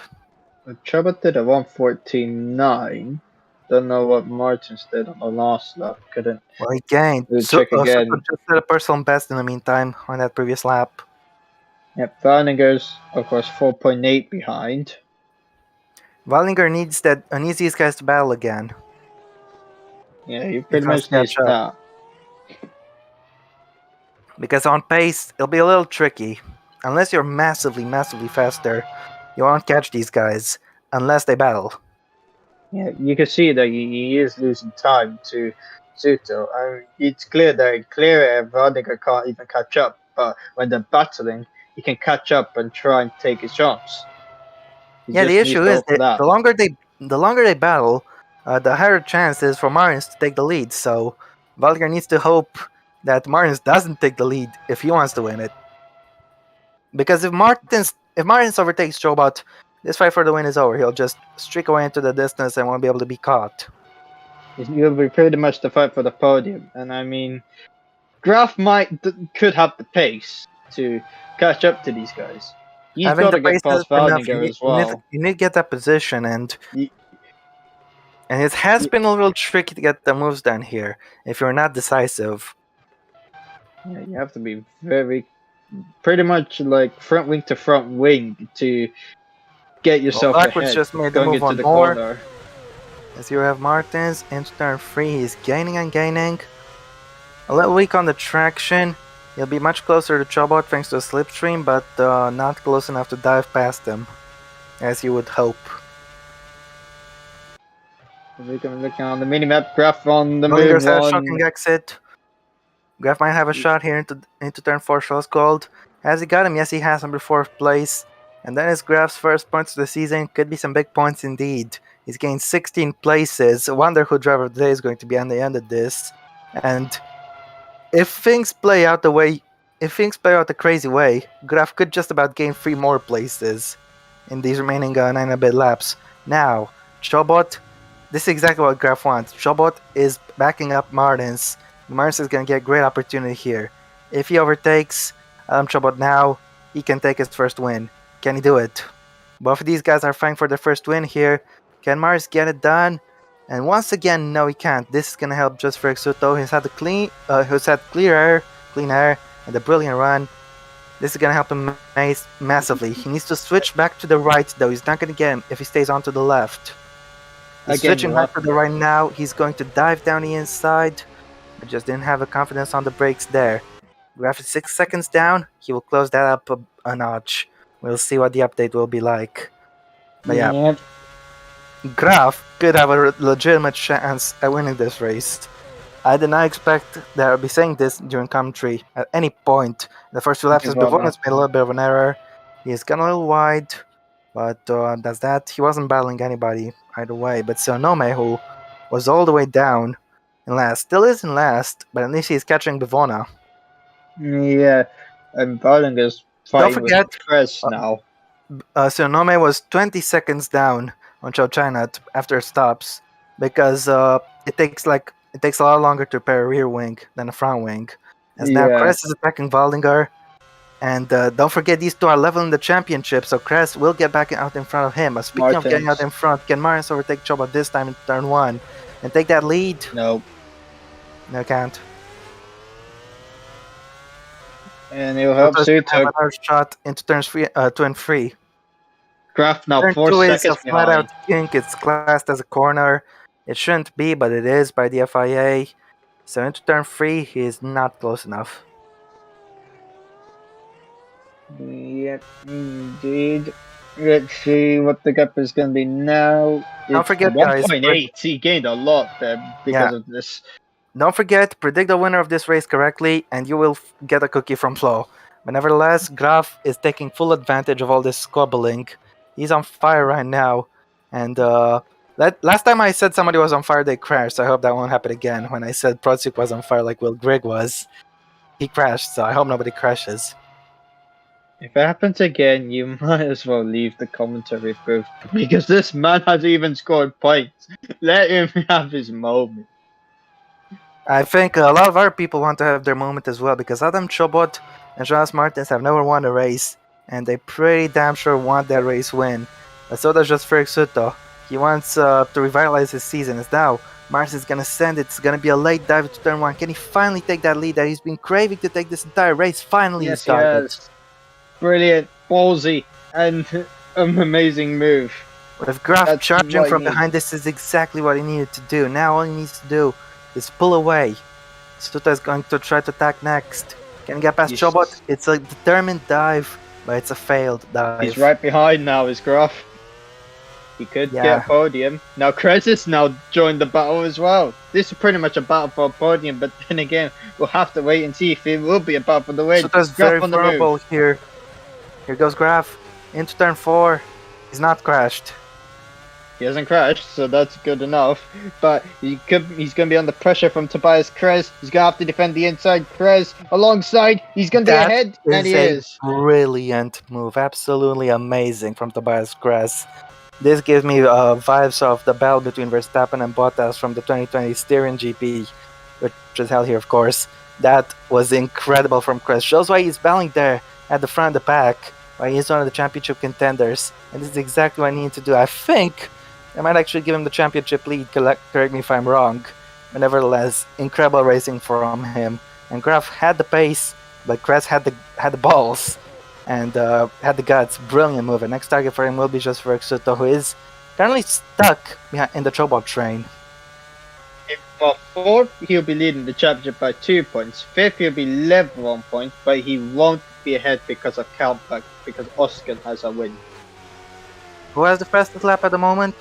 Chobot did a 1:49. Don't know what Martins did on the last lap. Couldn't. Well, he gained. Check again. Just set a personal best in the meantime on that previous lap. Yep, Wallinger's, of course, 4.8 behind. Wallinger needs these guys to battle again. Yeah, he pretty much needs that. Because on pace, it'll be a little tricky. Unless you're massively faster, you won't catch these guys unless they battle. Yeah, you can see that he is losing time to Suto. I mean, it's clear that Wallinger can't even catch up. But when they're battling, he can catch up and try and take his chance. He Yeah, just the needs issue to is hope for that that. the longer they battle, the higher chance is for Martins to take the lead. So Valgar needs to hope that Martins doesn't take the lead if he wants to win it. Because if Martins overtakes Chobot, this fight for the win is over. He'll just streak away into the distance and won't be able to be caught. It'll be pretty much the fight for the podium, and I mean, Graf could have the pace to catch up to these guys. He's Having got the to get pace past isn't enough. Valdinger as well. You need to get that position, and Ye- it has ye- been a little tricky to get the moves done here if you're not decisive. Yeah, you have to be pretty much like front wing to front wing to get yourself Backwards ahead just made the going move into one the more. corner. As you have Martins into turn 3, he's gaining and gaining. A little weak on the traction. He'll be much closer to Chobot thanks to a slipstream, but not close enough to dive past him, as you would hope. We're gonna look on the minimap. Graf on the Mullinger's move had a on. shocking exit. Graf might have a shot here into turn 4 Shell's Gold. Has he got him? Yes, he has number 4th place. And then is Graf's first points of the season. Could be some big points indeed. He's gained 16 places. I wonder who driver of the day is going to be on the end of this. And if things play out the crazy way, Graf could just about gain 3 more places in these remaining 9-bit laps. Now, Chobot, this is exactly what Graf wants. Chobot is backing up Martins. Martins is going to get a great opportunity here. If he overtakes Chobot now, he can take his first win. Can he do it? Both of these guys are fighting for their first win here. Can Martins get it done? And once again, no, he can't. This is gonna help just for Exuto. He's had clean air, and a brilliant run. This is gonna help him massively. He needs to switch back to the right, though. He's not gonna get him if he stays on to the left. He's Again, switching back to the right now. He's going to dive down the inside. I just didn't have the confidence on the brakes there. Graf is 6 seconds down. He will close that up a notch. We'll see what the update will be like. But yeah. Graf could have a legitimate chance at winning this race. I did not expect that I would be saying this during commentary at any point. The first few laps as before has made a little bit of an error. He's gone a little wide, but that's that. He wasn't battling anybody either way. But Sonome, who was all the way down in last, still is in last, but at least he's catching Bivona. Yeah, and Vallinger's fighting with Press now. Sonome was 20 seconds down on Chow China after it stops because it takes a lot longer to repair a rear wing than a front wing. As now Kress is attacking Valdinger, and don't forget these two are level in the championship, so Kress will get back out in front of him. Speaking of getting out in front, can Martins overtake Chobot this time in turn 1 and take that lead? No, can't. And he'll help Suto. Another shot into turns 2 and 3. Graf now turn 4 2 seconds is a behind. flat-out kink. It's classed as a corner. It shouldn't be, but it is by the FIA. So into turn 3, he is not close enough. Yep, indeed. Let's see what the gap is going to be now. Don't forget, guys. 1.8. He gained a lot there because of this. Don't forget, predict the winner of this race correctly, and you will get a cookie from Flo. But nevertheless, Graf is taking full advantage of all this squabbling. He's on fire right now. And last time I said somebody was on fire, they crashed. So I hope that won't happen again. When I said Protsuk was on fire like Will Grigg was, he crashed. So I hope nobody crashes. If it happens again, you might as well leave the commentary booth. Because this man has even scored points. Let him have his moment. I think a lot of other people want to have their moment as well, because Adam Chobot and Jonas Martins have never won a race, and they pretty damn sure want that race win. But so does just Felix Suto. He wants to revitalize his season. As now, Martins is gonna send it. It's gonna be a late dive to turn 1. Can he finally take that lead that he's been craving to take this entire race? Finally, yes, he's got it. Brilliant, ballsy, and an amazing move. With Graf charging from behind, this is exactly what he needed to do. Now all he needs to do is pull away. Suta is going to try to attack next. Can he get past Chobot? It's a determined dive, but it's a failed dive. He's right behind now, is Graf. He could get a podium. Now Kresis now joined the battle as well. This is pretty much a battle for a podium, but then again, we'll have to wait and see if it will be a battle for the win. Suta's very vulnerable here. Here goes Graf into turn 4. He's not crashed. He hasn't crashed, so that's good enough. But he's going to be under pressure from Tobias Krez. He's going to have to defend the inside. Krez alongside. He's going to be ahead, and he is. Brilliant move. Absolutely amazing from Tobias Krez. This gives me vibes of the battle between Verstappen and Bottas from the 2020 steering GP, which is held here, of course. That was incredible from Krez. Shows why he's battling there at the front of the pack, why he's one of the championship contenders. And this is exactly what I need to do. I think I might actually give him the championship lead. Correct me if I'm wrong. But nevertheless, incredible racing from him. And Graf had the pace, but Krez had the balls and had the guts. Brilliant move. And next target for him will be just for Exuto, who is currently stuck in the Chobot train. Well, 4th, he'll be leading the championship by 2 points. 5th, he'll be level 1 point, but he won't be ahead because of countback, because Oscar has a win. Who has the fastest lap at the moment?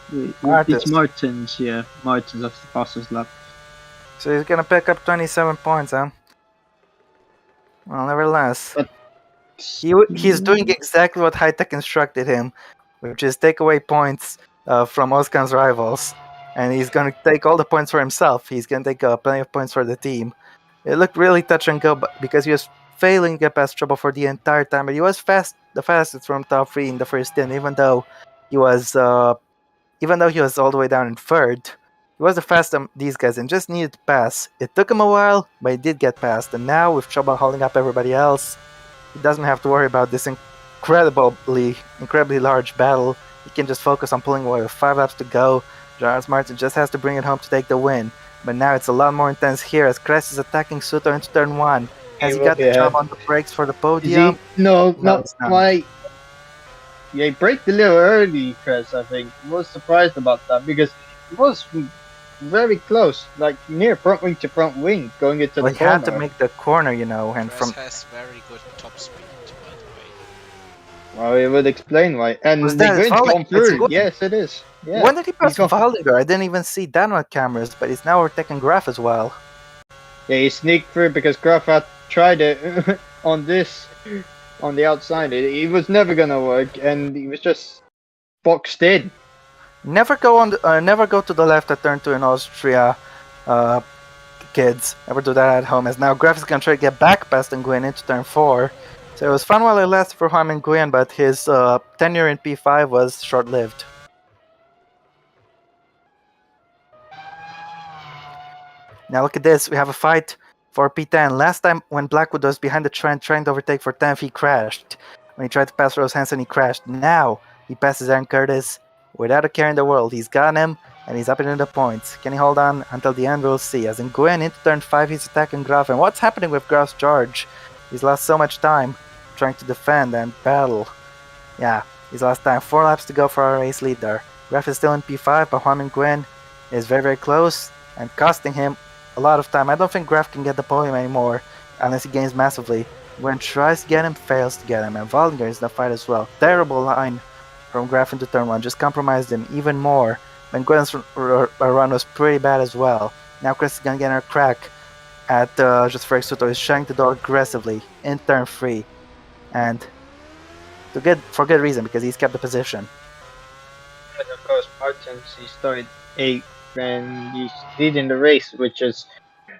It's Martins, yeah. Martins has the fastest lap. So he's gonna pick up 27 points, huh? Well, nevertheless, he's doing exactly what High Tech instructed him, which is take away points from Oskan's rivals, and he's gonna take all the points for himself. He's gonna take plenty of points for the team. It looked really touch and go, because he was failing to get past trouble for the entire time, but he was the fastest from top 3 in the first stint, even though he was all the way down in 3rd. He was the fastest of these guys and just needed to pass. It took him a while, but he did get past, and now with trouble holding up everybody else, he doesn't have to worry about this incredibly large battle. He can just focus on pulling away with 5 laps to go. Jarvis Martin just has to bring it home to take the win. But now it's a lot more intense here as Kress is attacking Suto into turn 1. Has he got the job on the brakes for the podium? No, not quite. Yeah, he braked a little early, Kress, I think. I was surprised about that because it was very close, like near front wing to front wing, going into the corner. He had to make the corner, and Kress has very good top speed, by the way. Well, it would explain why. And they're going through. Yes, it is. Yeah. When did he pass Valdinger? I didn't even see that on cameras, but he's now overtaking Graf as well. Yeah, he sneaked through because Graf had tried it on the outside. It was never gonna work, and he was just boxed in. Never go to the left at turn 2 in Austria, kids. Never do that at home. As now Graf is gonna try to get back past Nguyen into turn 4. So it was fun while it lasted for Juan Nguyen, but his tenure in P5 was short-lived. Now look at this. We have a fight for P10. Last time when Blackwood was behind the trend trying to overtake for 10th, he crashed. When he tried to pass Rose Hansen, he crashed. Now he passes Aaron Curtis without a care in the world. He's got him, and he's up into the points. Can he hold on until the end? We'll see. As in Nguyen into turn 5, he's attacking Graf. And what's happening with Graf's charge? He's lost so much time trying to defend and battle. Yeah, he's lost time. 4 laps to go for our race leader. Graf is still in P5, but Juan Nguyen is very, very close and costing him a lot of time. I don't think Graf can get the podium anymore unless he gains massively. When tries to get him, fails to get him, and Valdinger is in the fight as well. Terrible line from Graf into turn 1, just compromised him even more. When Gwen's run was pretty bad as well. Now Chris is gonna get her crack at just for Exuto. He's shutting the door aggressively in turn 3, and for good reason, because he's kept the position. And of course, Martins, he started 8th. And he's leading the race, which is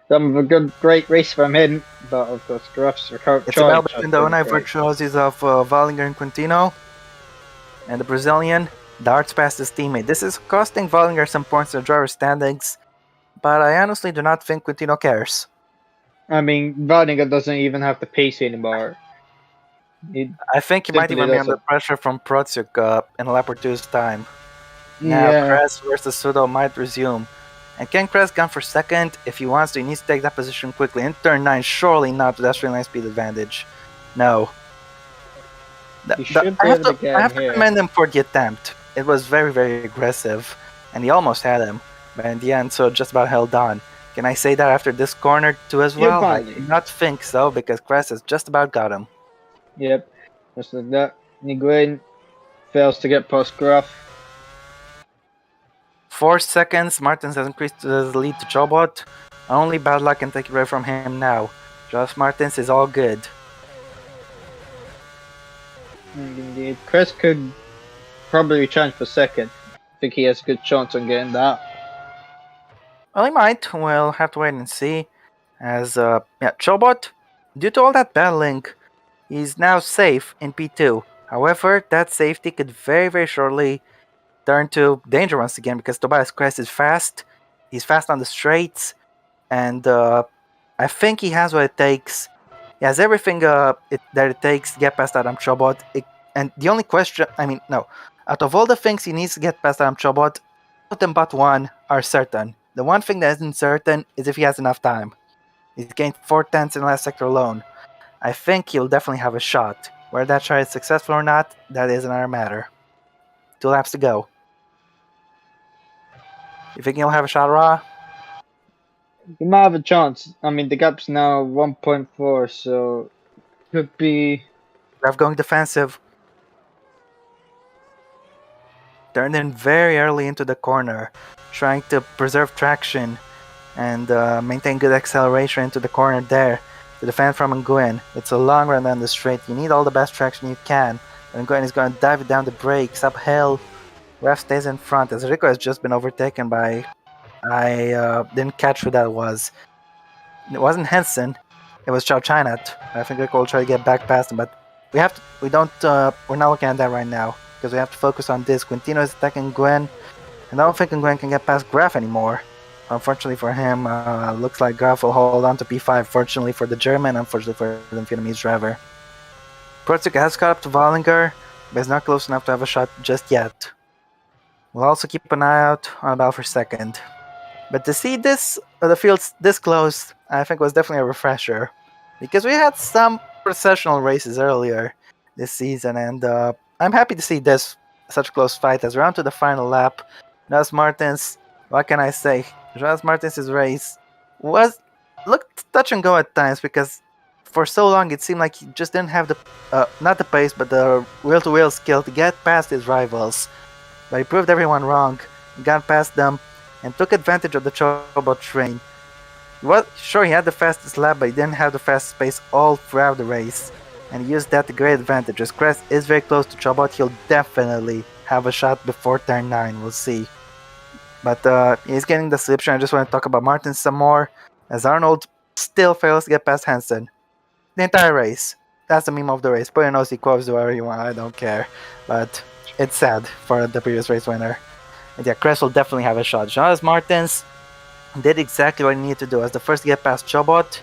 some of a great race from him. But of course, Graf's charge. It's a battle between the Unai virtuosities of Valdinger and Quintino, and the Brazilian darts past his teammate. This is costing Valdinger some points in the driver standings, but I honestly do not think Quintino cares. I mean, Valdinger doesn't even have the pace anymore. I think he might even be under pressure from Protsiuk in a lap or two's time. Now Kress versus Sudo might resume. And can Kress gun for second? If he wants to, he needs to take that position quickly. In turn 9, surely not with that straight line speed advantage. No. I have to commend him for the attempt. It was very, very aggressive. And he almost had him. But in the end, so just about held on. Can I say that after this corner too as well? I do not think so, because Kress has just about got him. Yep. Just like that. Nguyen fails to get past Graf. 4 seconds. Martins has increased the lead to Chobot. Only bad luck can take it away from him now. Josh Martins is all good. Indeed. Chris could probably challenge for second. I think he has a good chance on getting that. Well, he might. We'll have to wait and see. As Chobot, due to all that battling, he's now safe in P2. However, that safety could very, very shortly turn to danger once again because Tobias Kress is fast. He's fast on the straights, and I think he has what it takes. He has everything that it takes to get past Adam Chobot. And the only question, no, out of all the things he needs to get past Adam Chobot, all of them but one are certain. The one thing that isn't certain is if he has enough time. He's gained 4 tenths in the last sector alone. I think he'll definitely have a shot. Whether that shot is successful or not, that is another matter. 2 laps to go. You think he'll have a shot, Ra? He might have a chance. I mean, the gap's now 1.4, so could be. Ref going defensive. Turned in very early into the corner, trying to preserve traction and maintain good acceleration into the corner there to defend from Nguyen. It's a long run down the straight. You need all the best traction you can. And Nguyen is going to dive down the brakes uphill. Ref stays in front as Rico has just been overtaken by. I didn't catch who that was. It wasn't Henson. It was Chow Chinat. I think Rico will try to get back past him, but we're not looking at that right now because we have to focus on this. Quintino is attacking Gwen, and I don't think Gwen can get past Graf anymore. Unfortunately for him, looks like Graf will hold on to P5. Fortunately for the German, unfortunately for the Vietnamese driver. Protzuk has caught up to Wallinger, but is not close enough to have a shot just yet. We'll also keep an eye out on the battle for second. But to see the fields this close, I think was definitely a refresher. Because we had some processional races earlier this season, and I'm happy to see this such a close fight as we're on to the final lap. Jonas Martins, what can I say? Jonas Martins' race looked touch and go at times because for so long it seemed like he just didn't have not the pace but the wheel-to-wheel skill to get past his rivals. But he proved everyone wrong, got past them, and took advantage of the Chobot train. He had the fastest lap, but he didn't have the fastest pace all throughout the race. And he used that to great advantage. As Crest is very close to Chobot, he'll definitely have a shot before turn 9, we'll see. But he's getting the slip shot. I just want to talk about Martin some more, as Arnold still fails to get past Hansen. The entire race. That's the meme of the race. Put in OC quotes, do whatever you want, I don't care. But it's sad for the previous race winner. And yeah, Crest will definitely have a shot. Jonas Martins did exactly what he needed to do as the first to get past Chobot,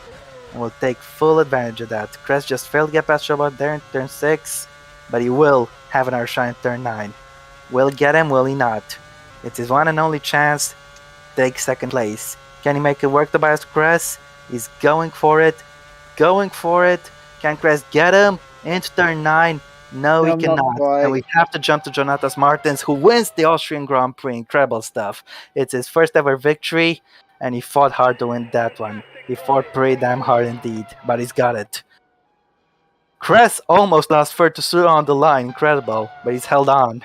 and will take full advantage of that. Crest just failed to get past Chobot there in turn 6, but he will have another shot in turn 9. Will he get him? Will he not? It's his one and only chance to take second place. Can he make it work, Tobias Kress? He's going for it. Can Kress get him into turn 9? No, he cannot. And we have to jump to Jonatas Martins, who wins the Austrian Grand Prix. Incredible stuff. It's his first ever victory, and he fought hard to win that one. He fought pretty damn hard indeed, but he's got it. Kress almost lost third to Sura on the line. Incredible, but he's held on.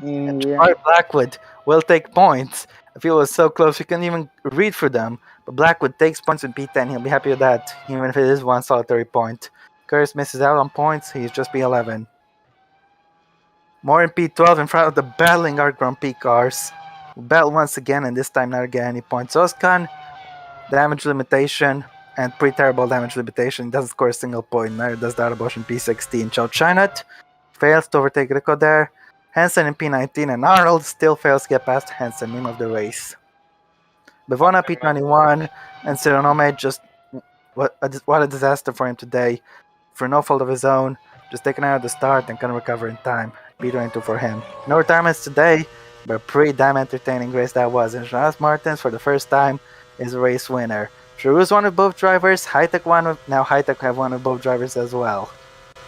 And Jafar Blackwood will take points. I feel it was so close, we couldn't even read through them. But Blackwood takes points in P10. He'll be happy with that, even if it is one solitary point. Curtis misses out on points. He's just P11. More in P12 in front of the battling Art Grand Prix cars. We battle once again, and this time not get any points. Oskan, damage limitation, and pretty terrible damage limitation. He doesn't score a single point. Neither does the other Bosch in P16. Chow Chinat fails to overtake Rico there. Hansen in P19, and Arnold still fails to get past Hansen, meme of the race. Bevona P21, and Sironome just what a disaster for him today. For no fault of his own, just taken out at the start and couldn't recover in time. P22 for him. No retirements today, but a pretty damn entertaining race that was. And Jonas Martins, for the first time, is a race winner. Giroux won with both drivers. Hitech won with, now Hitech have won with both drivers as well.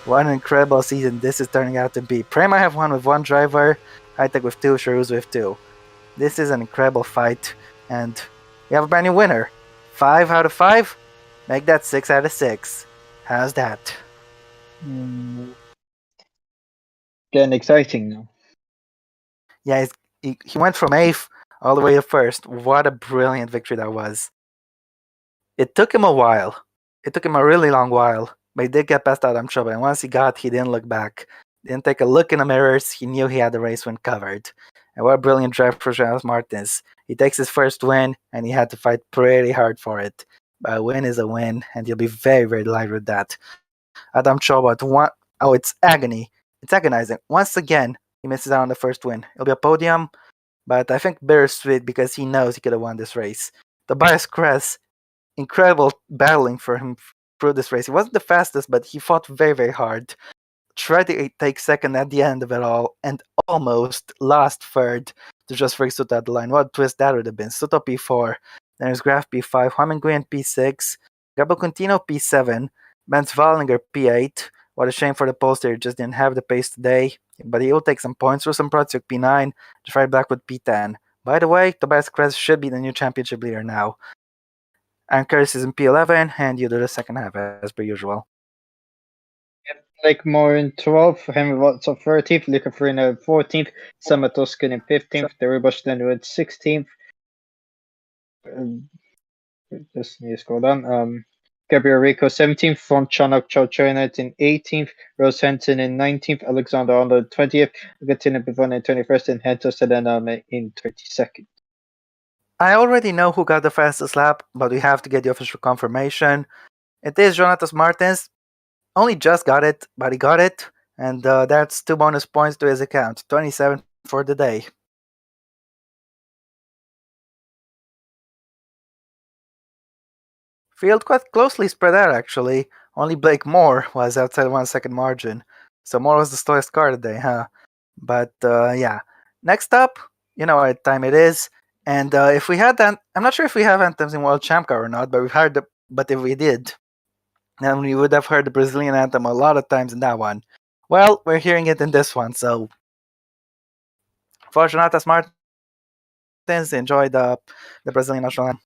What an incredible season this is turning out to be. Prima have won with one driver, Hitech with 2, Giroux with 2. This is an incredible fight, and we have a brand new winner. 5 out of 5? Make that 6 out of 6. How's that? Getting exciting now. Yeah, he went from 8th all the way to 1st. What a brilliant victory that was. It took him a while. It took him a really long while, but he did get past Adam Trouble, and once he got, he didn't look back. Didn't take a look in the mirrors, he knew he had the race win covered. And what a brilliant drive for Jonas Martins. He takes his first win, and he had to fight pretty hard for it. But a win is a win, and you'll be very, very delighted with that. Adam Chobot, it's agony. It's agonizing. Once again, he misses out on the first win. It'll be a podium, but I think bittersweet because he knows he could have won this race. Tobias Kress, incredible battling for him through this race. He wasn't the fastest, but he fought very, very hard. Tried to take second at the end of it all, and almost lost third to just race Suto at the line. What a twist that would have been. Suto P4, then there's Graf P5, Harmon P6, Gabriel Contino P7, Benz Wallinger P8. What a shame for the poster, he just didn't have the pace today, but he will take some points for some Protsuk P9, just right back with P10. By the way, Tobias Kress should be the new championship leader now. And Curtis is in P11, and you do the second half as per usual. Blake Moore in 12th, Henry Watts on 13th, Luca Farina 14th, Summer Toscan in 15th, Deribosh then with 16th. Just need to scroll down. Gabriel Rico 17th, Von Chanok Chauchonet in 18th, Rose Henson in 19th, Alexander Arnold 20th, Agatina Bivon in 21st, and Hento Sedename in 22nd. I already know who got the fastest lap, but we have to get the official confirmation. It is Jonatas Martins. Only just got it, but he got it, and that's 2 bonus points to his account. 27 for the day. Field quite closely spread out, actually. Only Blake Moore was outside 1 second margin. So Moore was the slowest car today, huh? But yeah. Next up, you know what time it is. And if we had that, I'm not sure if we have anthems in World Champ Car or not, but but if we did, then we would have heard the Brazilian anthem a lot of times in that one. Well, we're hearing it in this one, so for Jonatas Martins, enjoy the Brazilian national anthem.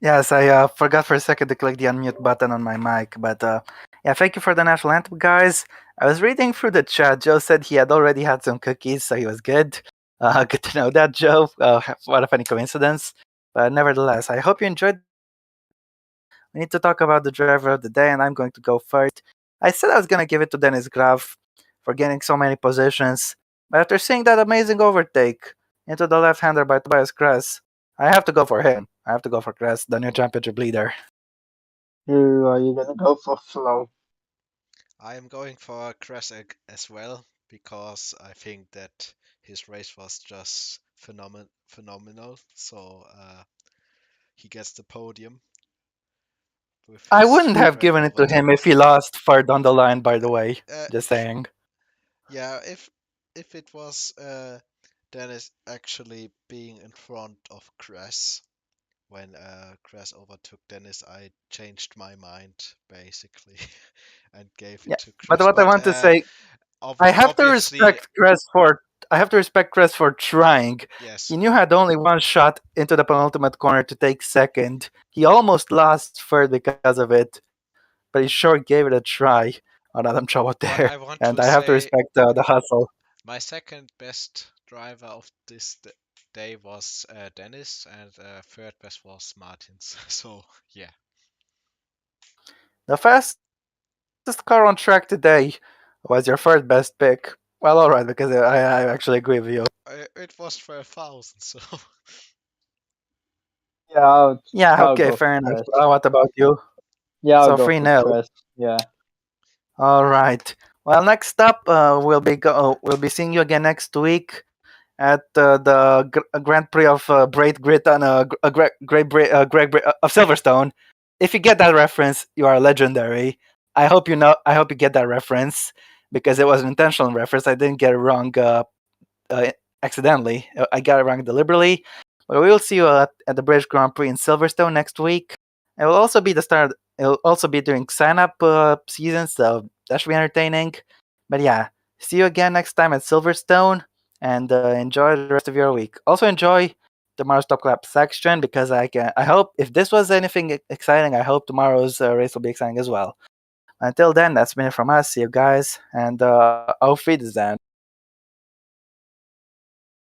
Yes, I forgot for a second to click the unmute button on my mic, but yeah, thank you for the national anthem, guys. I was reading through the chat. Joe said he had already had some cookies, so he was good. Good to know that, Joe. What a funny coincidence. But nevertheless, I hope you enjoyed. We need to talk about the driver of the day, and I'm going to go first. I said I was going to give it to Dennis Graf for getting so many positions, but after seeing that amazing overtake into the left-hander by Tobias Kress, I have to go for him. I have to go for Kress, the new championship leader. Who are you gonna go for, Flo? I am going for Krasek as well because I think that his race was just phenomenal. So he gets the podium with I his wouldn't have track given it to him if overtakes. he lost far down the line. By the way, Uh, just saying. yeah, if it was Dennis actually being in front of Kress when Kress overtook Dennis, I changed my mind basically and gave it Yeah, to but Kress. what I But want to say, I have to obviously, respect Cress for. I have to respect Cress for trying. yes. He knew had only one shot into the penultimate corner to take second. He almost lost third because of it, but he sure gave it a try on Adam Chabot there, But I want and to I have to say respect the hustle. my second best driver of this day was Dennis, and third best was Martins. So yeah, The fastest car on track today was your third best pick. Well, all right, because I actually agree with you. it was for 1,000. So Yeah, Yeah, I'll okay, go for fair enough. Chris. What about you? Yeah, I'll So go 3 for 0. Chris. Yeah. All right. Well, next up, we'll be seeing you again next week at the Grand Prix of Great Britain, of Silverstone. If you get that reference, you are legendary. I hope you know. I hope you get that reference because it was an intentional reference. I didn't get it wrong uh, accidentally. I got it wrong deliberately. But we will see you at the British Grand Prix in Silverstone next week. It will also be the start. It will also be during sign-up season, so that should be entertaining. But yeah, see you again next time at Silverstone, and enjoy the rest of your week. Also enjoy tomorrow's Top Clap section because I hope if this was anything exciting, I hope tomorrow's race will be exciting as well. Until then, that's been it from us. See you guys, and auf Wiedersehen.